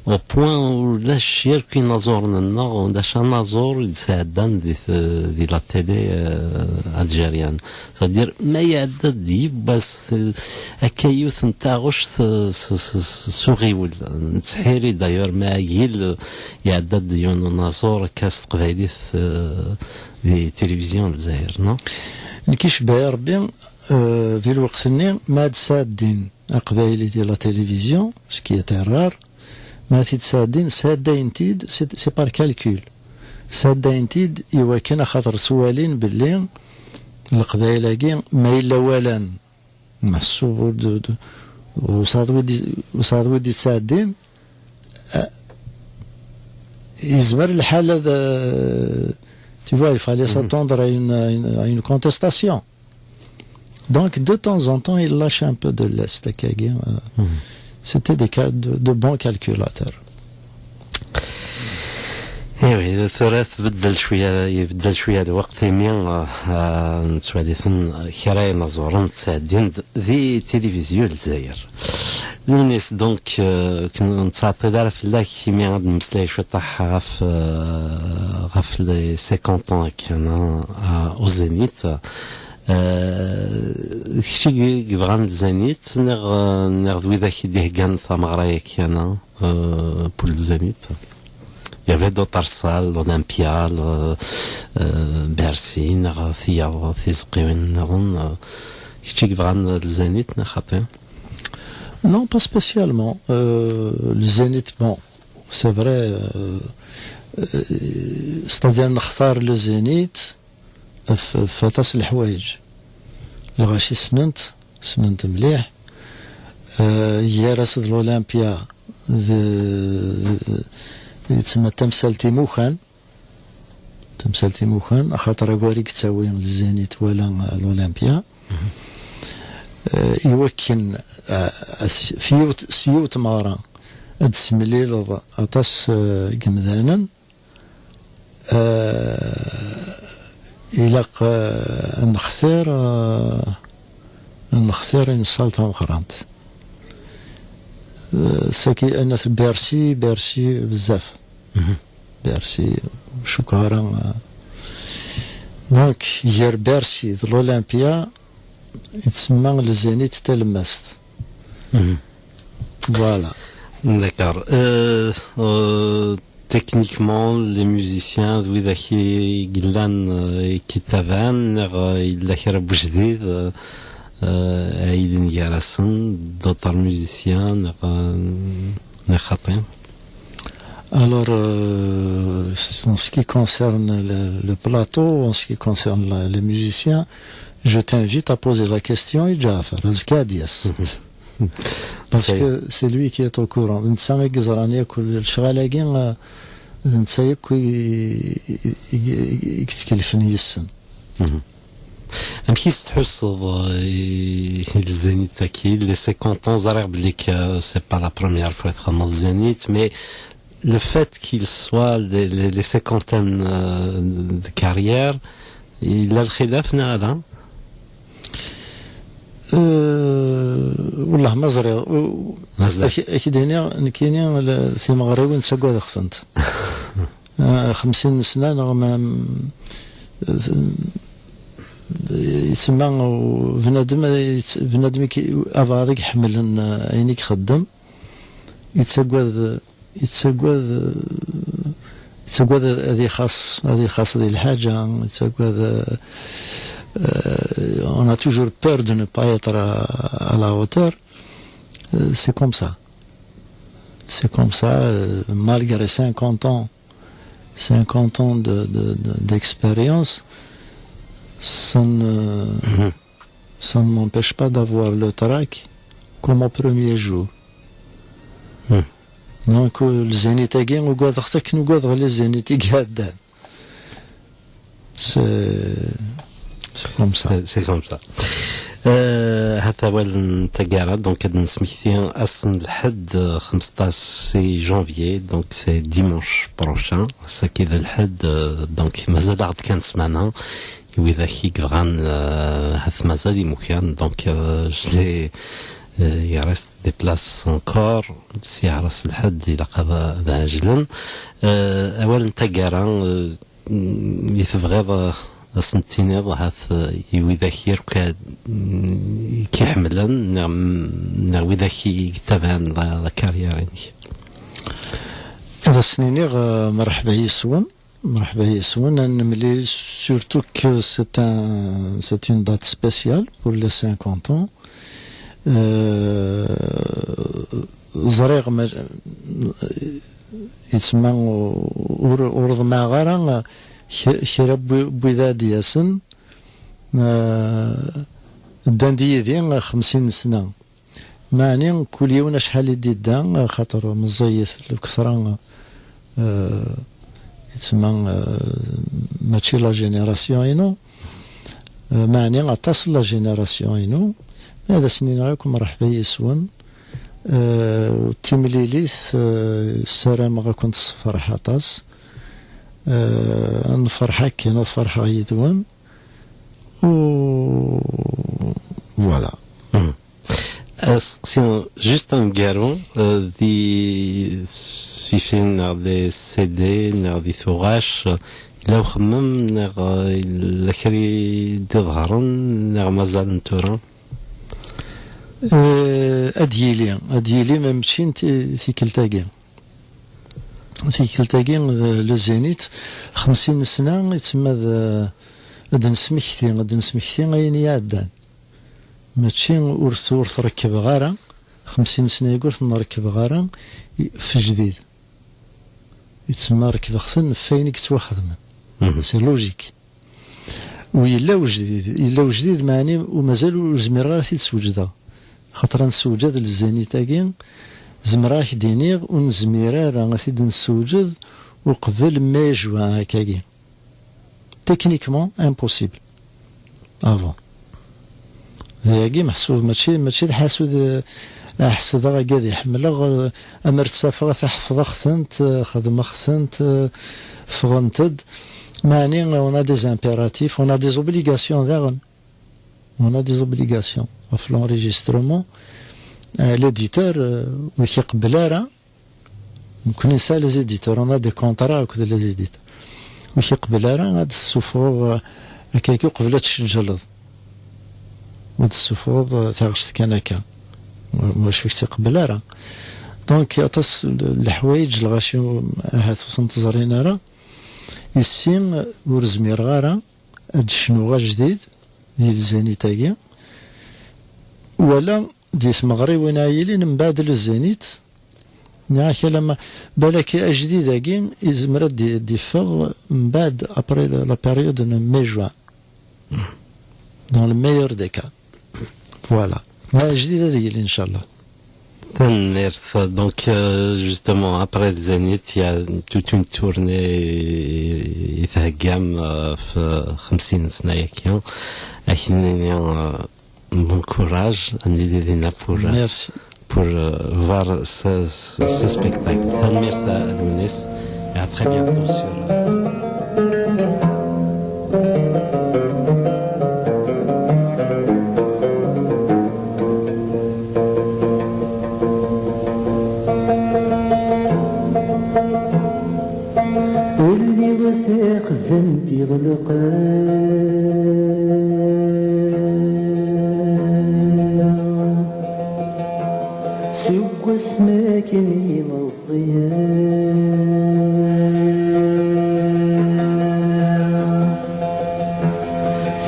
au point où لا الشير كي نزورنا ولاش نزور يتساعدان دي لا تيلي الجيريان c'est-à-dire ما يعدد يباس اكايوث نتاعوش سوريول نتسحيري دايور ما يل يعدد يونو نزور كاس قبايليث دي تلفزيون الجزائر نو نكيش بايا ربي ذي الوقت ما تسادين قبايلي ديال لا تلفزيون سكي ترار ما تسادين سادين تيد سي بار كالكول سادين تيد يوكن خاطر سوالين باللي القبائل كي ما الا والان محسوب وصادوا دي تسادين يزمر الحال هذا tu vois il fallait s'attendre à une contestation donc de temps en temps il lâche un peu de l'est c'était des cas de bons calculateurs. ايوه الثلاث بدل شويه الوقت مين نتواليثن كراي نزورن تساعدين ذي تلفزيون الجزائر الناس دونك كنتعطي دار في الله كيمي غاد نمسلاي شويه طاح غاف لي 50 طون كان او زينيت كشي كيبغى الزينيت نغ ذوي يديه كان ثمغرايا كان بول الزينيت il y avait d'autres salles Olympia Bercy ثيا ثيزقيون نغن كشي كيبغى الزينيت نخاطي Non, pas spécialement. Le Zénith, bon, c'est vrai. C'est-à-dire, نختار le Zénith في تصل الحوايج. الغاشي سننت مليح. هي رصد الأولمبيا يتسمى تمثال تيموخان خاطر كواريك تساوي الزينيت ولا الأولمبيا. يوكن سيوت مارا ادسمليل اطاس قمذانا إلاق نختار نصالتها مخرانت ساكي أنا في بيرسي بزاف بيرسي شكرا دونك يير بيرسي الأولمبيا يتسمى الزينيت تلمست voilà d'accord techniquement les musiciens وإذا كي قلان كتابان إلا كي ربو جديد عيدين يارسن d'autres musiciens نخاطين Alors, en ce qui concerne le plateau, en ce qui concerne les musiciens, je t'invite à poser la question et Jafar, باسكو سي لوي كي تو كورون نتا ما كزراني ياكل الشغاله كي نتا ياكل يتكلفني السن ام كيس تحصد الزينيت تاكي لي 50 ans زرع بليك سي با لا بروميير فوا تخمم الزينيت مي le fait qu'il soit les cinquantaines de carrière il a le khilaf نعم والله ما زري اكيد هنا كاينين في المغرب نتسقوا خصنت 50 سنه نغم يتسمى بنادم افاضيك حمل عينيك خدم يتسقوا هذه خاص ديال الحاجه يتسقوا on a toujours peur de ne pas être à la hauteur. C'est comme ça. Malgré 50 ans d'expérience, ça ne m'empêche pas d'avoir le trac comme au premier jour. Donc, le zénith est gain, ou godre, nous godre les zénith gadan. C'est comme ça. C'est comme ça. هذا هو التقارة دونك هاد نسميتين أصلا الحد 15 جانفيي دونك سي ديمونش بروشان هسا كذا الحد دونك مازال عاد كان سمعنا وإذا كي غان هاد مازال يمكن دونك جلي il reste des places encore si عرس الحد إلى قضاء عاجلا أولا التقارة يتبغي سنتيني ضحت يويدا كير كيحملا نعم ويدا كي تبان لا كاريريني هذا سنيني مرحبا يسون أنا ملي surtout que c'est une date spéciale pour les 50 ans زريغ يتسمى ورض ما غارا شرب بوذاد ياسن الداندية ذي 50 سنة معني كل يوم شحال يدي دا خاطر مزيت الكثرة يتسمى ماشي لا جينيراسيون اينو معني غتصل لا جينيراسيون اينو هذا سنين راكم مرحبا يسون تيمليليث السلام غاكنت فرحة طاس نفرحة كاين الفرحة يدوم voilà. C'est juste un garant دي سيفين نغ دي CD نغ دي ثوغاش إلا خمم نغ الكري دي ظهرن نغ مازال نتورا أديلي ما مشين في كلتاقين لو زينيت 50 سنة يتسمى غادي نسمكتي غاين يعدان ماشي ورث ركب غارة 50 سنة يقول نركب غارة في جديد يتسمى ركب خثن فينك تواخدم سي لوجيك ويلا وجديد معني ومازال زمير غير تسوجدا خاطر نسوجد للزينيت تاكين زمراك دينيغ ونزميرا راه غادي نسوجد وقبل ما يجوا هكاكي تكنيكمون امبوسيبل افون هاكي محسوب ماشي الحاسود احسد راه قاعد يحمل امر تسافر تحفظ خثنت خدمه خثنت فرونتد معني اون ا دي امبيراتيف اون ا دي اوبليغاسيون داغن اون ا دي اوبليغاسيون في لونريجسترومون l'éditeur ويقبل راه ممكن يسال لي زيديتور انا دي كونطرا كذا لي زيديتور ويقبل راه هاد الصفور هكاك قبل تشجلط هاد الصفور تاعش كان هكا واش تقبل راه دونك يعطس الحوايج الغاشي هاد تنتظرين راه يسين ورزمير غارة هاد شنو جديد ديال الزانيتاكي ولا ديت مغري وين عايلين من بعد الزينيت ناك لما بالك جديده كين يزمر دي فغ من بعد ابري لا بيريود دو مي جوان دون لو ميور دي كا فوالا ما جديده ديال ان شاء الله Donc, justement, après des années, il y a toute une tournée يتهجم في 50 سنة ياكيا. Bon courage, Merci. pour voir ce spectacle. Merci et à très bientôt sur... خزنتي غلقان سوى سماكني مصيان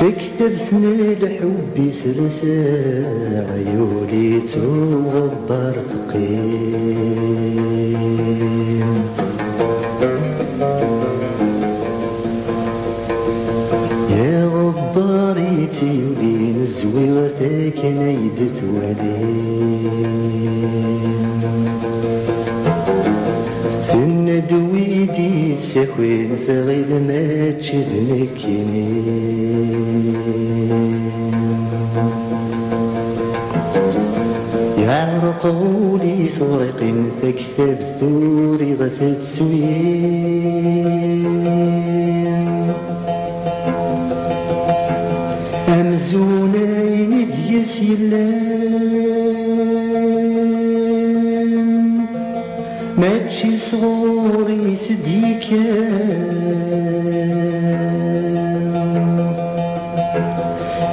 تكتبتني لحبي سلسة عيوني تغبر ثقيل تيولي نزوي وثاك نيدت ولين سند ويدي السخوين ثغيل ما تشدنكينين يعرق غولي ثورق فاكثب ثوري غفت سوين أمزونين ديس يلان ماتشي صغوري سديكان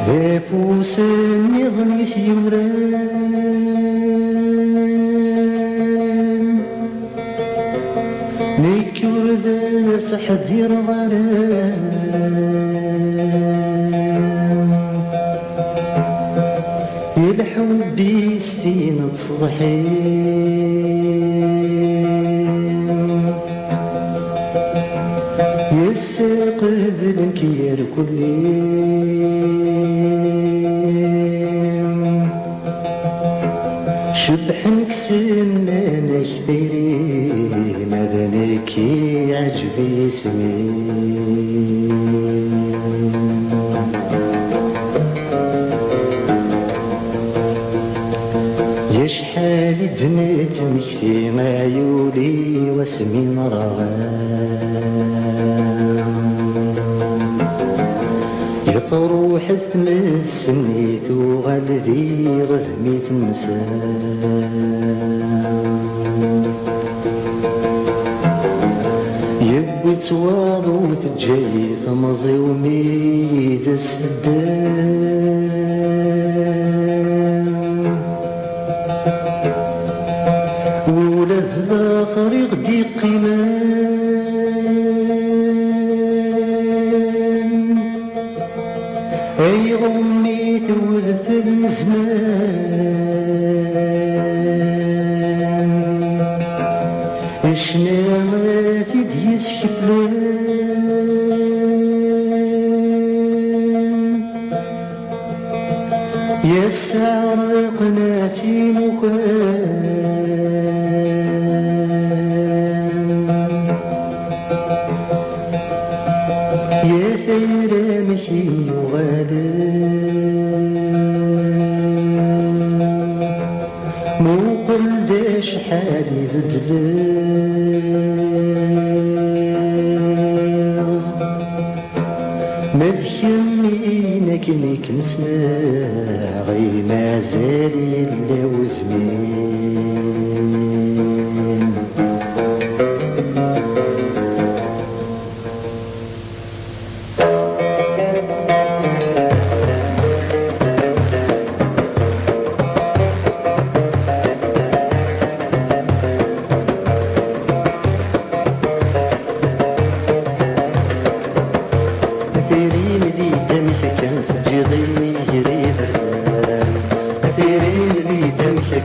ذا فوسن يظني ثيوران نيكور ذا سحدير غران الحب السين تصضحين يساق الذلك يركلين شبحن كسنا نكثيري ماذا يعجبي سمين شحال دنيت مشي عيولي واسمين رغام يطروح ثم السنيت وغالذي غزمي تنسام يبي تواضو تجي ثمزي وميد السدام ولا طريق دي قيمان اي غميت وذف الزمان اشنامات ديس كفلان يسارق ناسي مخان يا سير مشي وغالي مو قل داش حالي بدلا مذكرني كنك مسنا غي ما زال إلا وزمين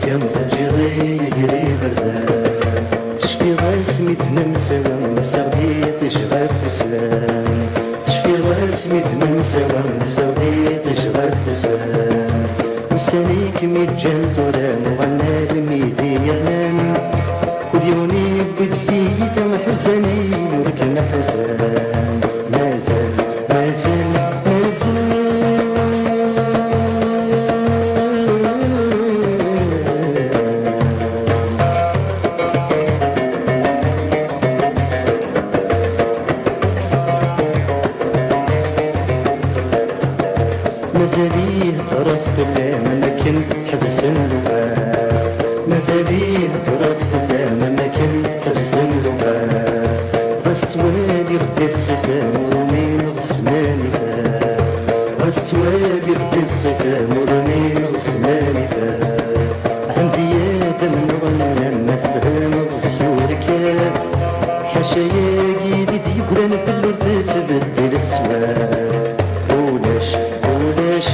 كم فجر وركن حسان مازال مازال مازاليه طرف في اللام لكن حبس اللغة مازاليه طرف في اللام لكن حبس اللغة غستوالي غدي الصفام ورمين غسماني فات غستوالي غدي الصفام ورمين غسماني فات عندي آدم نغنى ما تفهم غزيور كاف حاشا يا قيدي ديبران في الأرض تبدل السواد ولاش ولاش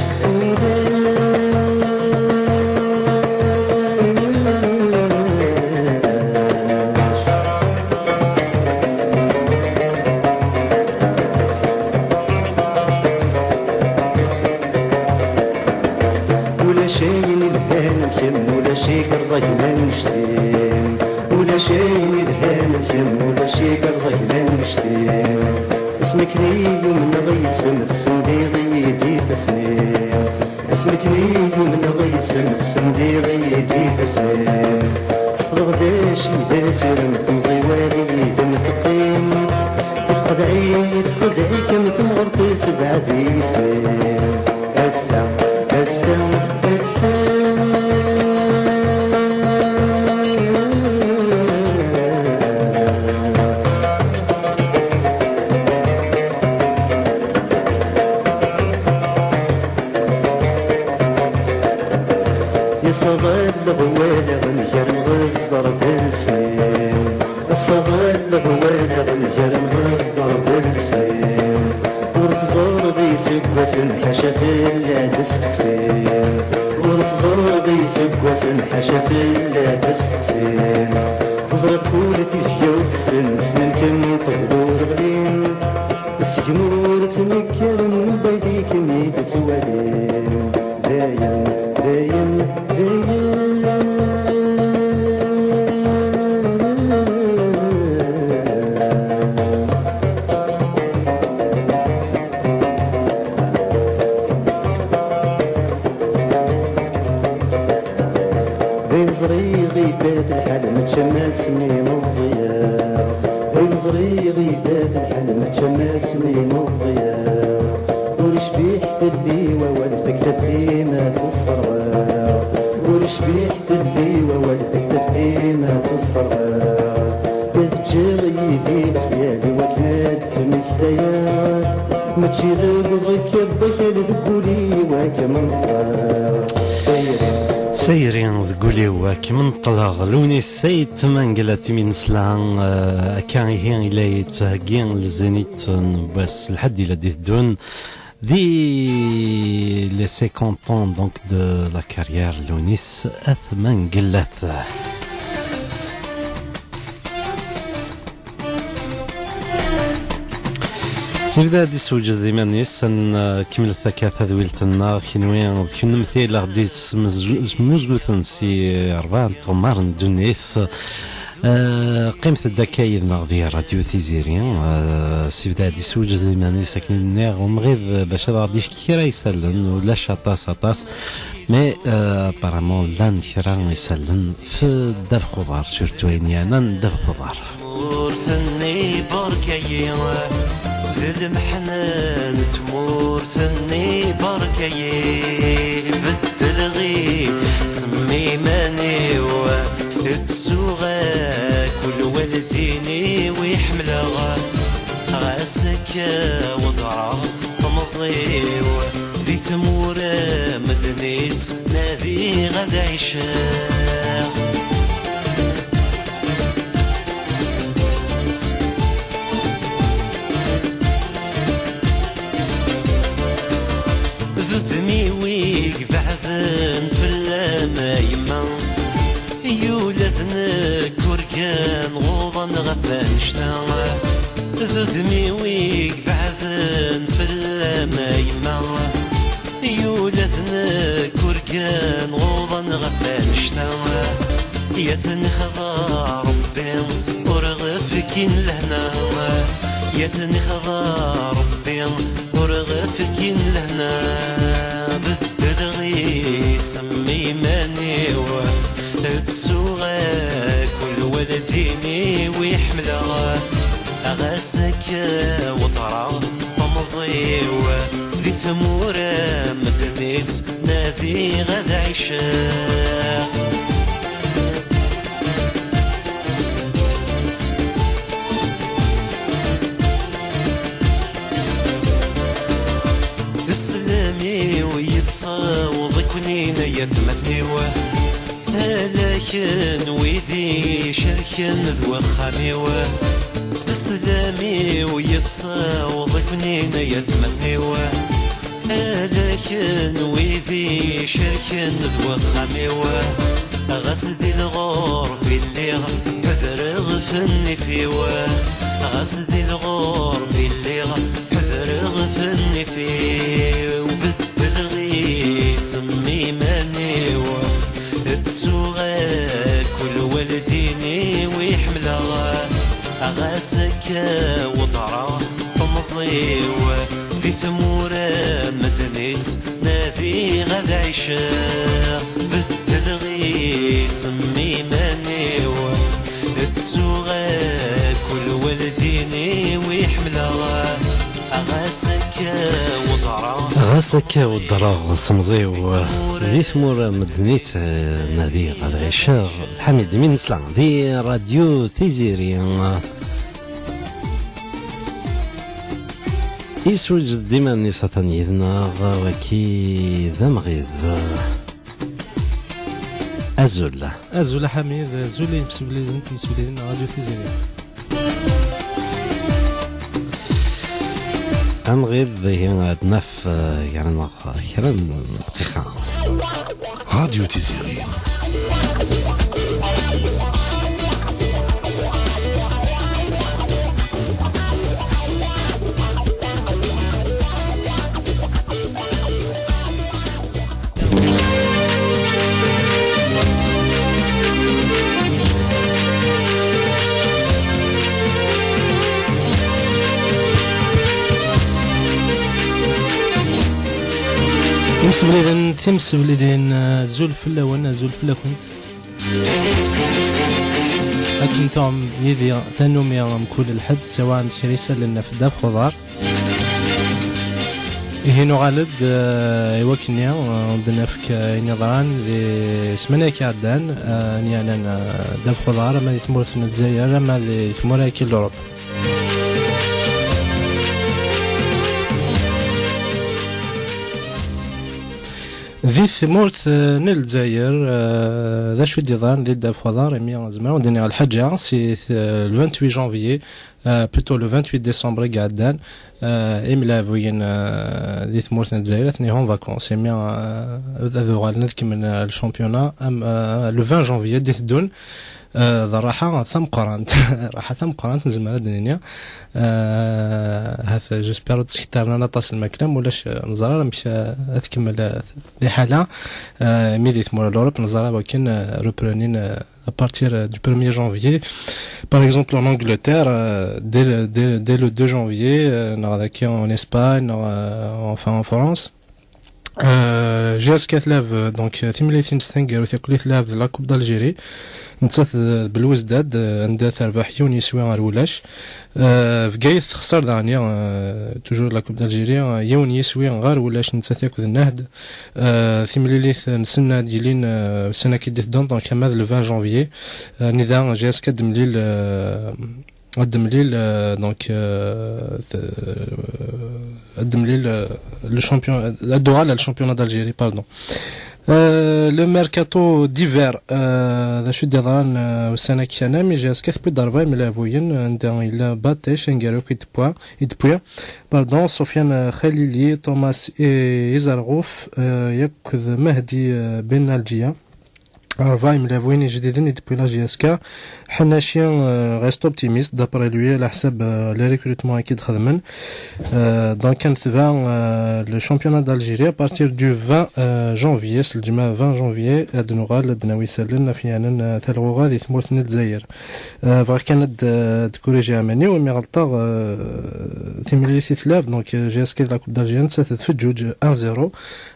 ولا شيء الهان مشم ولا شيء قرصك ما نشتم ولا شيء الهان مشم ولا شيء قرصك ما نشتم اسمك لي من غيسم الصنديق دي فسنين اسمك لي من غيسم الصنديق دي فسنين حفظ غداشي داسر مثل زوالي تمتقيم تخدعي كمثل غرتي سبعة ذي سنين السم السم السم يصغر الغوالة ونجر الغزر بالسنين يصغر الغوالة ونجر الغزر بالسنين ورتزور ذي سكوة حشا في اللعب ستكسين ورتزور ذي سكوة حشا في اللعب ستكسين تزرد كولة في زيوت سن سنين كم طبور غلين السجمور تنكرن بيديك ميد توالين داين داين داين بين زريغي فات الحلم تشمس من الضياء بين زريغي فات الحلم تشمس من الضياء ورشبيح في الديوة والفكتة في مات الصرواء ورشبيح في الديوة والفكتة في مات الصرواء بتجري في الخيال وكناد سمك زيار ما تشير بزك بخير تقولي وكمن سيرين تقولي وكمن طلع لوني السيد منقلتي من سلان كان هي إلى يتهجين لزينيت بس لحد إلى دون دي les 50 ans donc de la carrière Lounis أثمن قلت سيبدا دي سوجد ديماني سن كمل الثكاثة ذويلتنا كنوين كنمثيل غدي مزقوثن سي 4 طمار دونيس قيمة الدكايد نغذي راديو تيزيرين سيبدا دي سوجد ديماني ساكن الناغ ومغيض باش غادي كيرا يسلن ولا شاطاس مي بارامون لان كيرا يسلن في الدار خضار سورتو انيانا ندار خضار ثني بركايي المحنان تمور ثني بركايي بالتلغي سمي ماني وتسوغا كل والديني ويحملها غاسك وضع مصيو ذي تمور مدنيت نادي غدا عشاق ذتمي ويك بعثن في اللما يما يولثن كوركان غوضا غفان شتا ذتمي ويك بعثن في اللما يما يولثن كوركان غوضا غفان شتا يثن خضار ربي ورغف كين لهنا يثني خضار ربي ورغف كين لهنا بالتدغي سمي ماني تسوغا كل ولديني ويحملها أغاسك وطرا طمزيو ذي ثمورة مدنيت نادي غد عشاء السلامي ويتصاوض كونين يثمتني لكن ويدي شركن ذو خامي السلامي ويتصاوض كونين يثمتني لكن ويدي شركن ذو خامي غسدي الغور في اللي حذر فني فيوا غسدي الغور في اللي حذر فني فيه وبالتلغي سمي مانيوا تسوغا كل ولديني ويحملها أغاسك وضرا طمزيوا ذي ثمورة مدنيت نادي غد عشاء بالتلغي سمي مانيوا تسوغا كل ولديني ويحملها غاسك والضراغ ثمزيو ذي ثمور مدنيت نادي غد عشاء الحميد من نسلع ذي راديو تيزيري يسوج ديما النساء تنيذنا وكي ذا مغيظ أزول حميد زولي مسؤولين راديو تيزيري أم غير هي نف يعني كرا دقيقة راديو تيزيري تمس بليدين زول فلا وانا زول فلا كنت لكن توم يدي ثانوم يوم كل الحد سواء شريسة لنا في الداب خضار هنا غالد يوكنيا عندنا في نظران لسمنا كعدان يعني داب خضار ما يتمرث نتزاير ما يتمرث كل الأوروب في ثمورت نيل زاير ذا شو ديضان دي داف خضار مي زمان ودنيا الحاجة سي 28 جانفيي بلوتو لو 28 ديسمبر قعدان إملا فوين دي ثمورت نيل ثني هون فاكونس مي ذا غالنا من الشامبيونا لو 20 جانفيي دي ثدون ذا راحة ثم قرانت راحة ثم قرانت نزمها الدنيا هذا جسبير تسكترنا نطاس المكلم ولاش نزرار مش أتكمل لحالة ميدي ثمور l'Europe نزرار ولكن reprennent à partir du 1er janvier par exemple en Angleterre dès le 2 janvier en Espagne enfin en France جاز كاتلاف دونك ثمليثين ستنجر وثقليث لاف لا كوب d'Algérie نتصث بالوزداد عندها تربح يوني سوي غرولاش في جايث خسر دانيا توجور لا كوب d'Algérie يوني يسوي غار ولاش نتصث ياكل النهد ثمليث نسنا ديالين سنه كيديت دونك كما لو 20 جانفيي نظام جاز كدم ليل قدم لي دونك قدم لي لو شامبيون ادو على الشامبيون d'Algérie باردون لو ميركاتو ديفير ذا شو ديضران والسنه كان مي جاس كث بدرفاي ملافوين عندها الى باتي شنغارو يدبويا باردون سفيان خليلي توماس ايزرغوف ياكذ مهدي بن الجيا أربعة ملاوين جديدين depuis la GSK. حنا شيان reste optimiste d'après lui على حسب les recrutements أكيد خدمن. Donc كان ثبان le championnat d'Algérie à partir du 20 janvier الجمعة 20 janvier أدنوغال أدناوي سلنا في أن ثلغو غادي ثمورت الجزائر. فغير كانت تكوريجي عماني ومي غلطة ثملي ثلاث donc GSK de la Coupe d'Algérie ستة في الجوج 1-0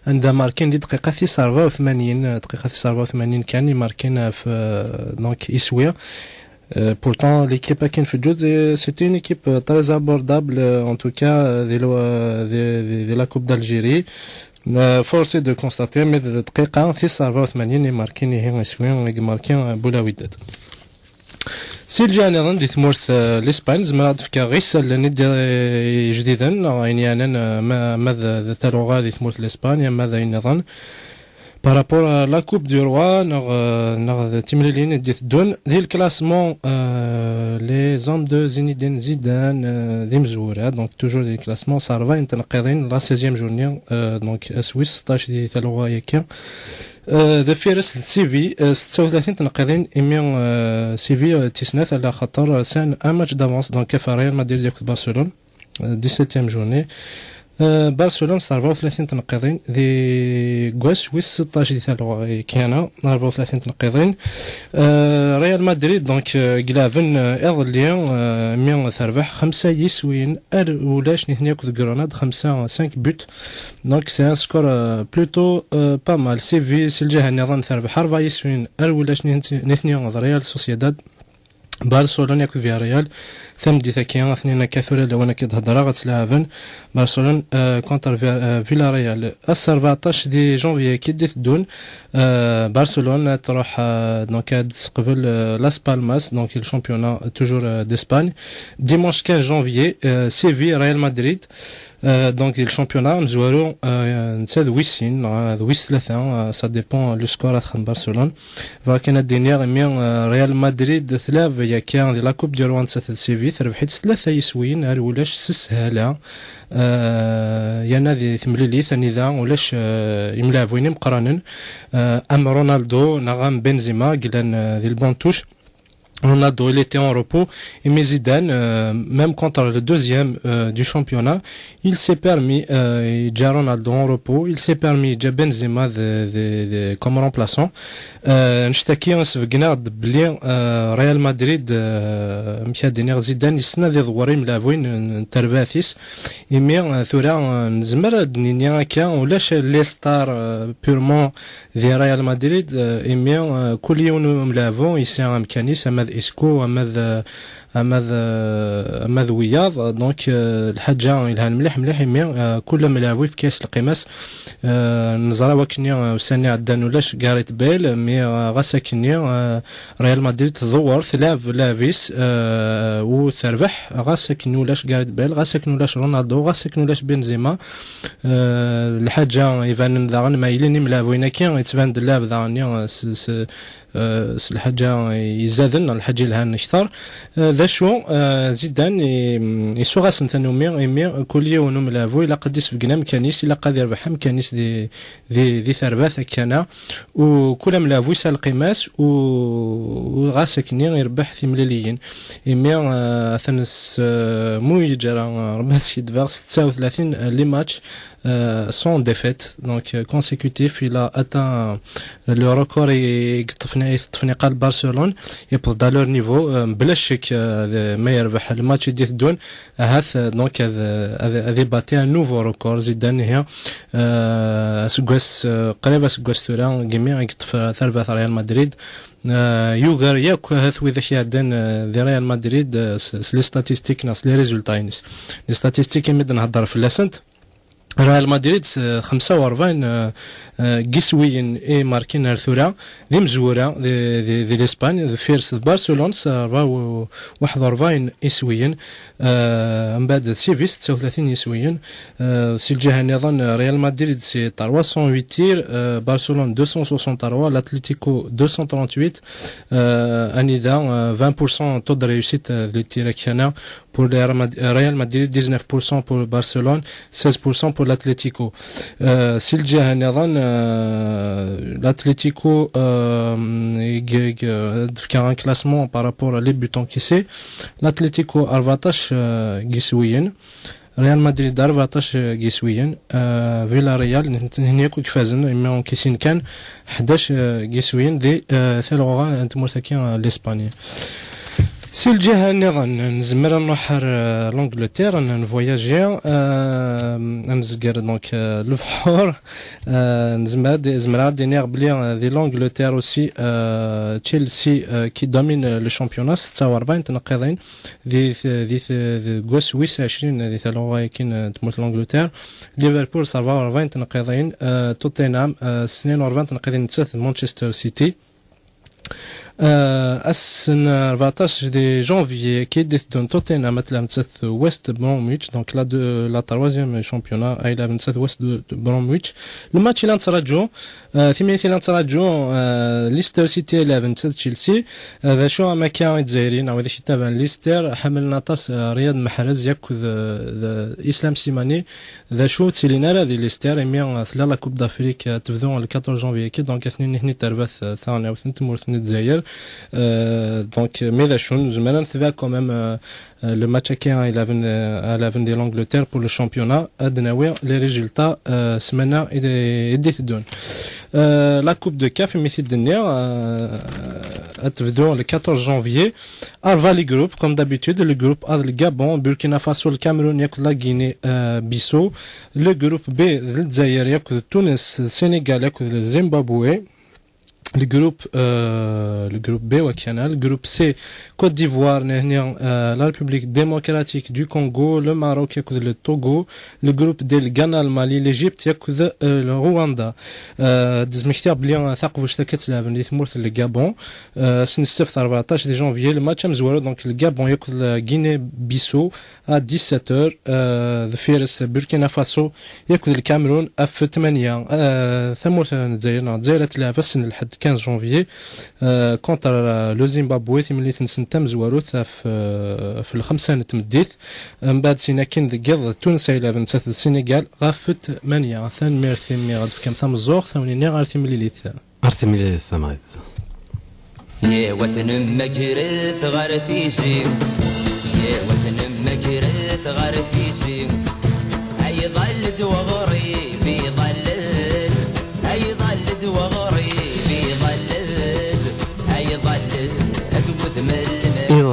عند ماركين دي دقيقة 84 دقيقة 84 كان يماركين في donc يسوي. Pourtant, l'équipe à Kenfudjoud, c'était une équipe très abordable, en tout cas, de la Coupe d'Algérie. Force est de constater, mais de دقيقة 84 يماركين يسوي يماركين بولاويدات. سيلجي أنا غندي ثمورث لإسبان زعما تفكا غير سالني جديدا يعني أنا ماذا ثالو غادي ثمورث لإسبانيا ماذا ينظن par rapport à la Coupe du Roi نغ تمليلين ديت دون ديال الكلاسمون لي زوم دو زينيدين زيدان دي مزوره دونك توجور ديال الكلاسمون صار تنقيضين لا 16 جورني دونك اسويس 16 ديال ثالوغا ياك ذا فيرس سيفي 36 تنقيضين ايميون سيفي تيسنات على خاطر سان ان ماتش دافونس دونك كفاريال مدريد ديال برشلونه 17 جورني برشلونة 34 تنقيضين ذي غواس ويس 16 ديال ثالوغا كيانا 34 تنقيضين ريال مدريد دونك كلافن ايرليان مي تربح 5 يسوين ولاش نثنيا كود غروناد 5 بوت دونك سي ان سكور بلوتو با مال سيفي سيلجاه النظام تربح 4 يسوين ولاش نثنيا ريال سوسيداد برشلونة ياكو فيا ريال ثم دي ثاكيان اثنين كثر لو انا كتهضر غتسلعفن برشلونة كونتر فيلا ريال 14 دي جونفي كي ديت دون برشلونة تروح دونك قبل لاس بالماس دونك الشامبيونا توجور داسباني ديمونش 15 جونفي سيفي ريال مدريد دونك الشامبيونا مزوارو نتساد ويسين ويس ثلاثة سا ديبون لو سكور تخم برشلونة فكان الدنيا ريال مدريد ثلاث يا كان لا كوب ديال روان سيفي تربحت 3 يسوين ولاش 6 هاله يا نادي ثمليلي ثاني ذا ولاش يملاعبين مقرانن ام رونالدو نغام بنزيما قلنا ذي البونتوش Ronaldo, il était en repos. Et mais Zidane, même contre le deuxième du championnat, il s'est permis, déjà Ronaldo en repos, il s'est permis, déjà Benzema comme remplaçant. نشتكي نسفقنا بلي ريال مدريد مشى دينير زيدان يسنا ذي ضواري ملاعبين ترباثيس يمي ثورا نزمر دنيا هكا ولاش لي ستار بيرمون ذي ريال مدريد يمي كل يوم ملاعبون يسا مكانيس اسكو اماذ وياض دونك الحاجه الها مليح مي كل ملاعبي في كاس القماس نزرا وكني وساني عدان ولاش غاريت بيل مي غاسكني ريال مدريد تدور ثلاث لافيس وتربح غاسكني ولاش غاريت بيل غاسكني ولاش رونالدو غاسكني ولاش بنزيما الحاجه يبان ذا مايلين ملاعبين كي يتبان دلاب ذا الحاجه يزادن الحاجه لها نشطر ذا شو زيدان يسوغاسن ثانومي كل يوم ملافو الا قد يسبقنا مكانيس الا قد يربح مكانيس دي ثربات كان وكل ملافو يسال القماس وغاسكني يربح ثمليليين ايمي ثنس مو يجرى رباس يدفع 36 لي ماتش sans défaite donc consécutif il a atteint le record يطفني قال برشلونة يبقى dans leur niveau بلا شك ما يربح الماتش ديال دون هاث دونك هذا باتي ان نوفو ريكورد زيدان هي سكواس قريبه سكواس ثورا جميع يطف ثربات ريال مدريد يوغر ياك هاث وذا شي عندن ذي ريال مدريد لي ستاتيستيك ناس لي ريزولطاينس لي ستاتيستيك يمد نهضر في لاسنت ريال مدريد 45 قسويين اي ماركين ارثورا ذي مزوره ذي الاسبان ذي فيرس برشلونه 41 اسويين من بعد سيفي 36 اسويين سي الجهه نظن ريال مدريد سي 308 تير برشلونه 263 l'Atlético 238 انذا 20% taux de réussite للتير كان pour Real Madrid 19% pour Barcelone 16% pour l'Atlético. Si le جهة نظن l'Atlético fait un classement par rapport à les buts encaissés. l'Atlético 14 جسويا. ريال مدريد 14 جسويا. فيلا ريال هنا كوك فازن اما كيسين كان 11 جسويا دي ثلاثة انت مرتكين لاسبانيا. سي الجهة نظن نزمر نروح لانجلتير نفواياجي نزقر دونك البحور نزمر دينيغ بلي دي لانجلتير اوسي تشيلسي كي دومين لو شامبيونا 46 تنقيضين دي غوس ويس 20 دي ثلاثة كاين تموت لانجلتير. ليفربول 44 تنقيضين. توتنهام 42 تنقيضين تسعة مانشستر سيتي. السن 14 دي جانفي كي ديتون توتنهام مثلا تسث ويست برومويتش دونك لا تروازيام شامبيونا اي لا تسث ويست برومويتش. الماتش اللي نتراجعو ثمانية اللي نتراجعو ليستر سيتي 11 تسث تشيلسي. هذا شو ما كان يتزايرين او هذا شي تابع ليستر حملنا طاس رياض محرز ياكل اسلام سيماني ذا شو تسيلينا هذه ليستر مي لا كوب دافريك تبدو 14 جانفي كي دونك اثنين هني تربث ثاني او ثنتم ورثني تزاير. Donc mais la chose nous mène à quand même le match qui a 11 de l'Angleterre pour le championnat à donner les résultats semaine et décident la coupe de CAF mais c'est dernière le 14 janvier Arvali Group comme d'habitude le groupe A le Gabon Burkina Faso le Cameroun et la Guinée Bissau. Le groupe B le Zaïre et Tunis Sénégal et le Zimbabwe. Le groupe B le groupe C Côte d'Ivoire la République démocratique du Congo, le Maroc et le Togo. Le groupe D le Ghana, le Mali, l'Égypte et le Rwanda. دزمختار بلي ثقفوا اشتكت لها في ثمورث الجابون سن السبت 14 janvier. Le match مزوار donc le Gabon ياكل Guinée Bissau à 17h. ذفيرس بوركينا فاسو ياكل الكاميرون في 8 ثمورث الجزائر لها في السن لحد 15 janvier كونتر لو زيمبابوي اللي تنسنتم زواروث في الخمسة نتمديت من بعد سينا كاين ذكر تونس الى بنت السنغال غافت 8 ثان ميرثي مي غاد كم ثم الزوق ثاني غارثي مليليث مايد يا وثن مكرث غارثيسي يا وثن مكرث غارثيسي اي ظل وغريبي ظلت اي ظل وغريبي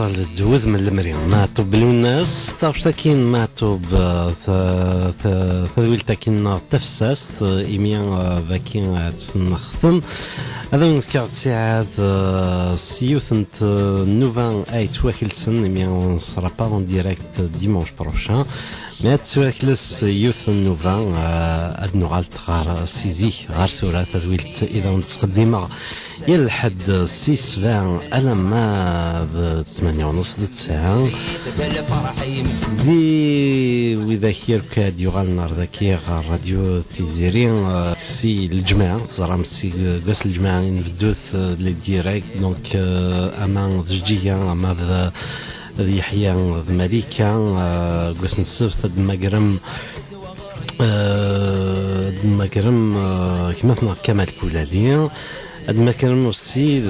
الدوذ من المريم ما توب الناس تاكين ما توب تذويل تاكين تفسست إيميان ذاكين تسنختم هذا من كارت ساعات سيوثنت نوفان ايت واكلسن إيميان سرا با اون ديريكت ديمونش بروشان مي تواكلس يوث نوفان ادنو غالت غار سيزي غار سورة تذويلت إذا نتقدمها يلحد 6 ألا ما 8 ونص 9 دي وإذا كير كاد يغال نار ذاكي راديو تيزيرين سي الجماعة زرام سي قاس الجماعة نبدوث لي ديريكت دونك أمان زجية أما ذي يحيى ماليكا قاس نصف المقرم المقرم كما كمال كولالي المكرم aussi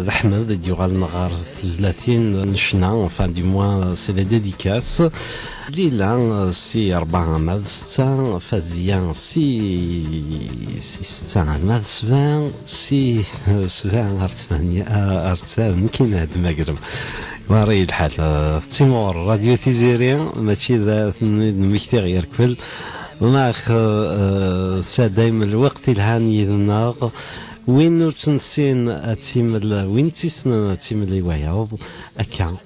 d'Ahmed يغال نغار تزلاتين نشنا fin du mois c'est les dédicaces ليلة سي 4 عماد 6 فازيان سي 6 عماد 7 سي 7 8 9 كاين هاد المغرب ماري الحال تيمور راديو تيزيريا ماشي ذا مكتي غير كل معك دايما الوقت الهاني لنا وين نتنسين اتيم وين تيسنا اتيم لي وياض اكا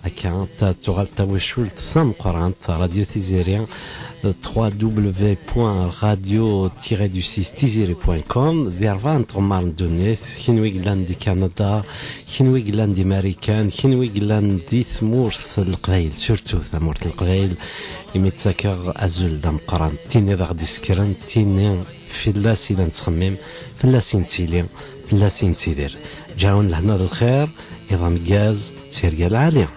تغال توشول ثم قران راديو تيزيريا www.radio-du6tiziri.com ديرفان تغمار دونيس كينوي قلان دي كندا كينوي قلان دي ماريكان كينوي قلان دي ثمورث القليل سورتو ثمورث القليل يمتساكر ازول دام قران تيني ذا غدي سكران تيني في اللاسي لنتخمم في اللاسي نتيلي في اللاسي نتيدير جاون لهنا الخير ايضا غاز سيرقال عاليه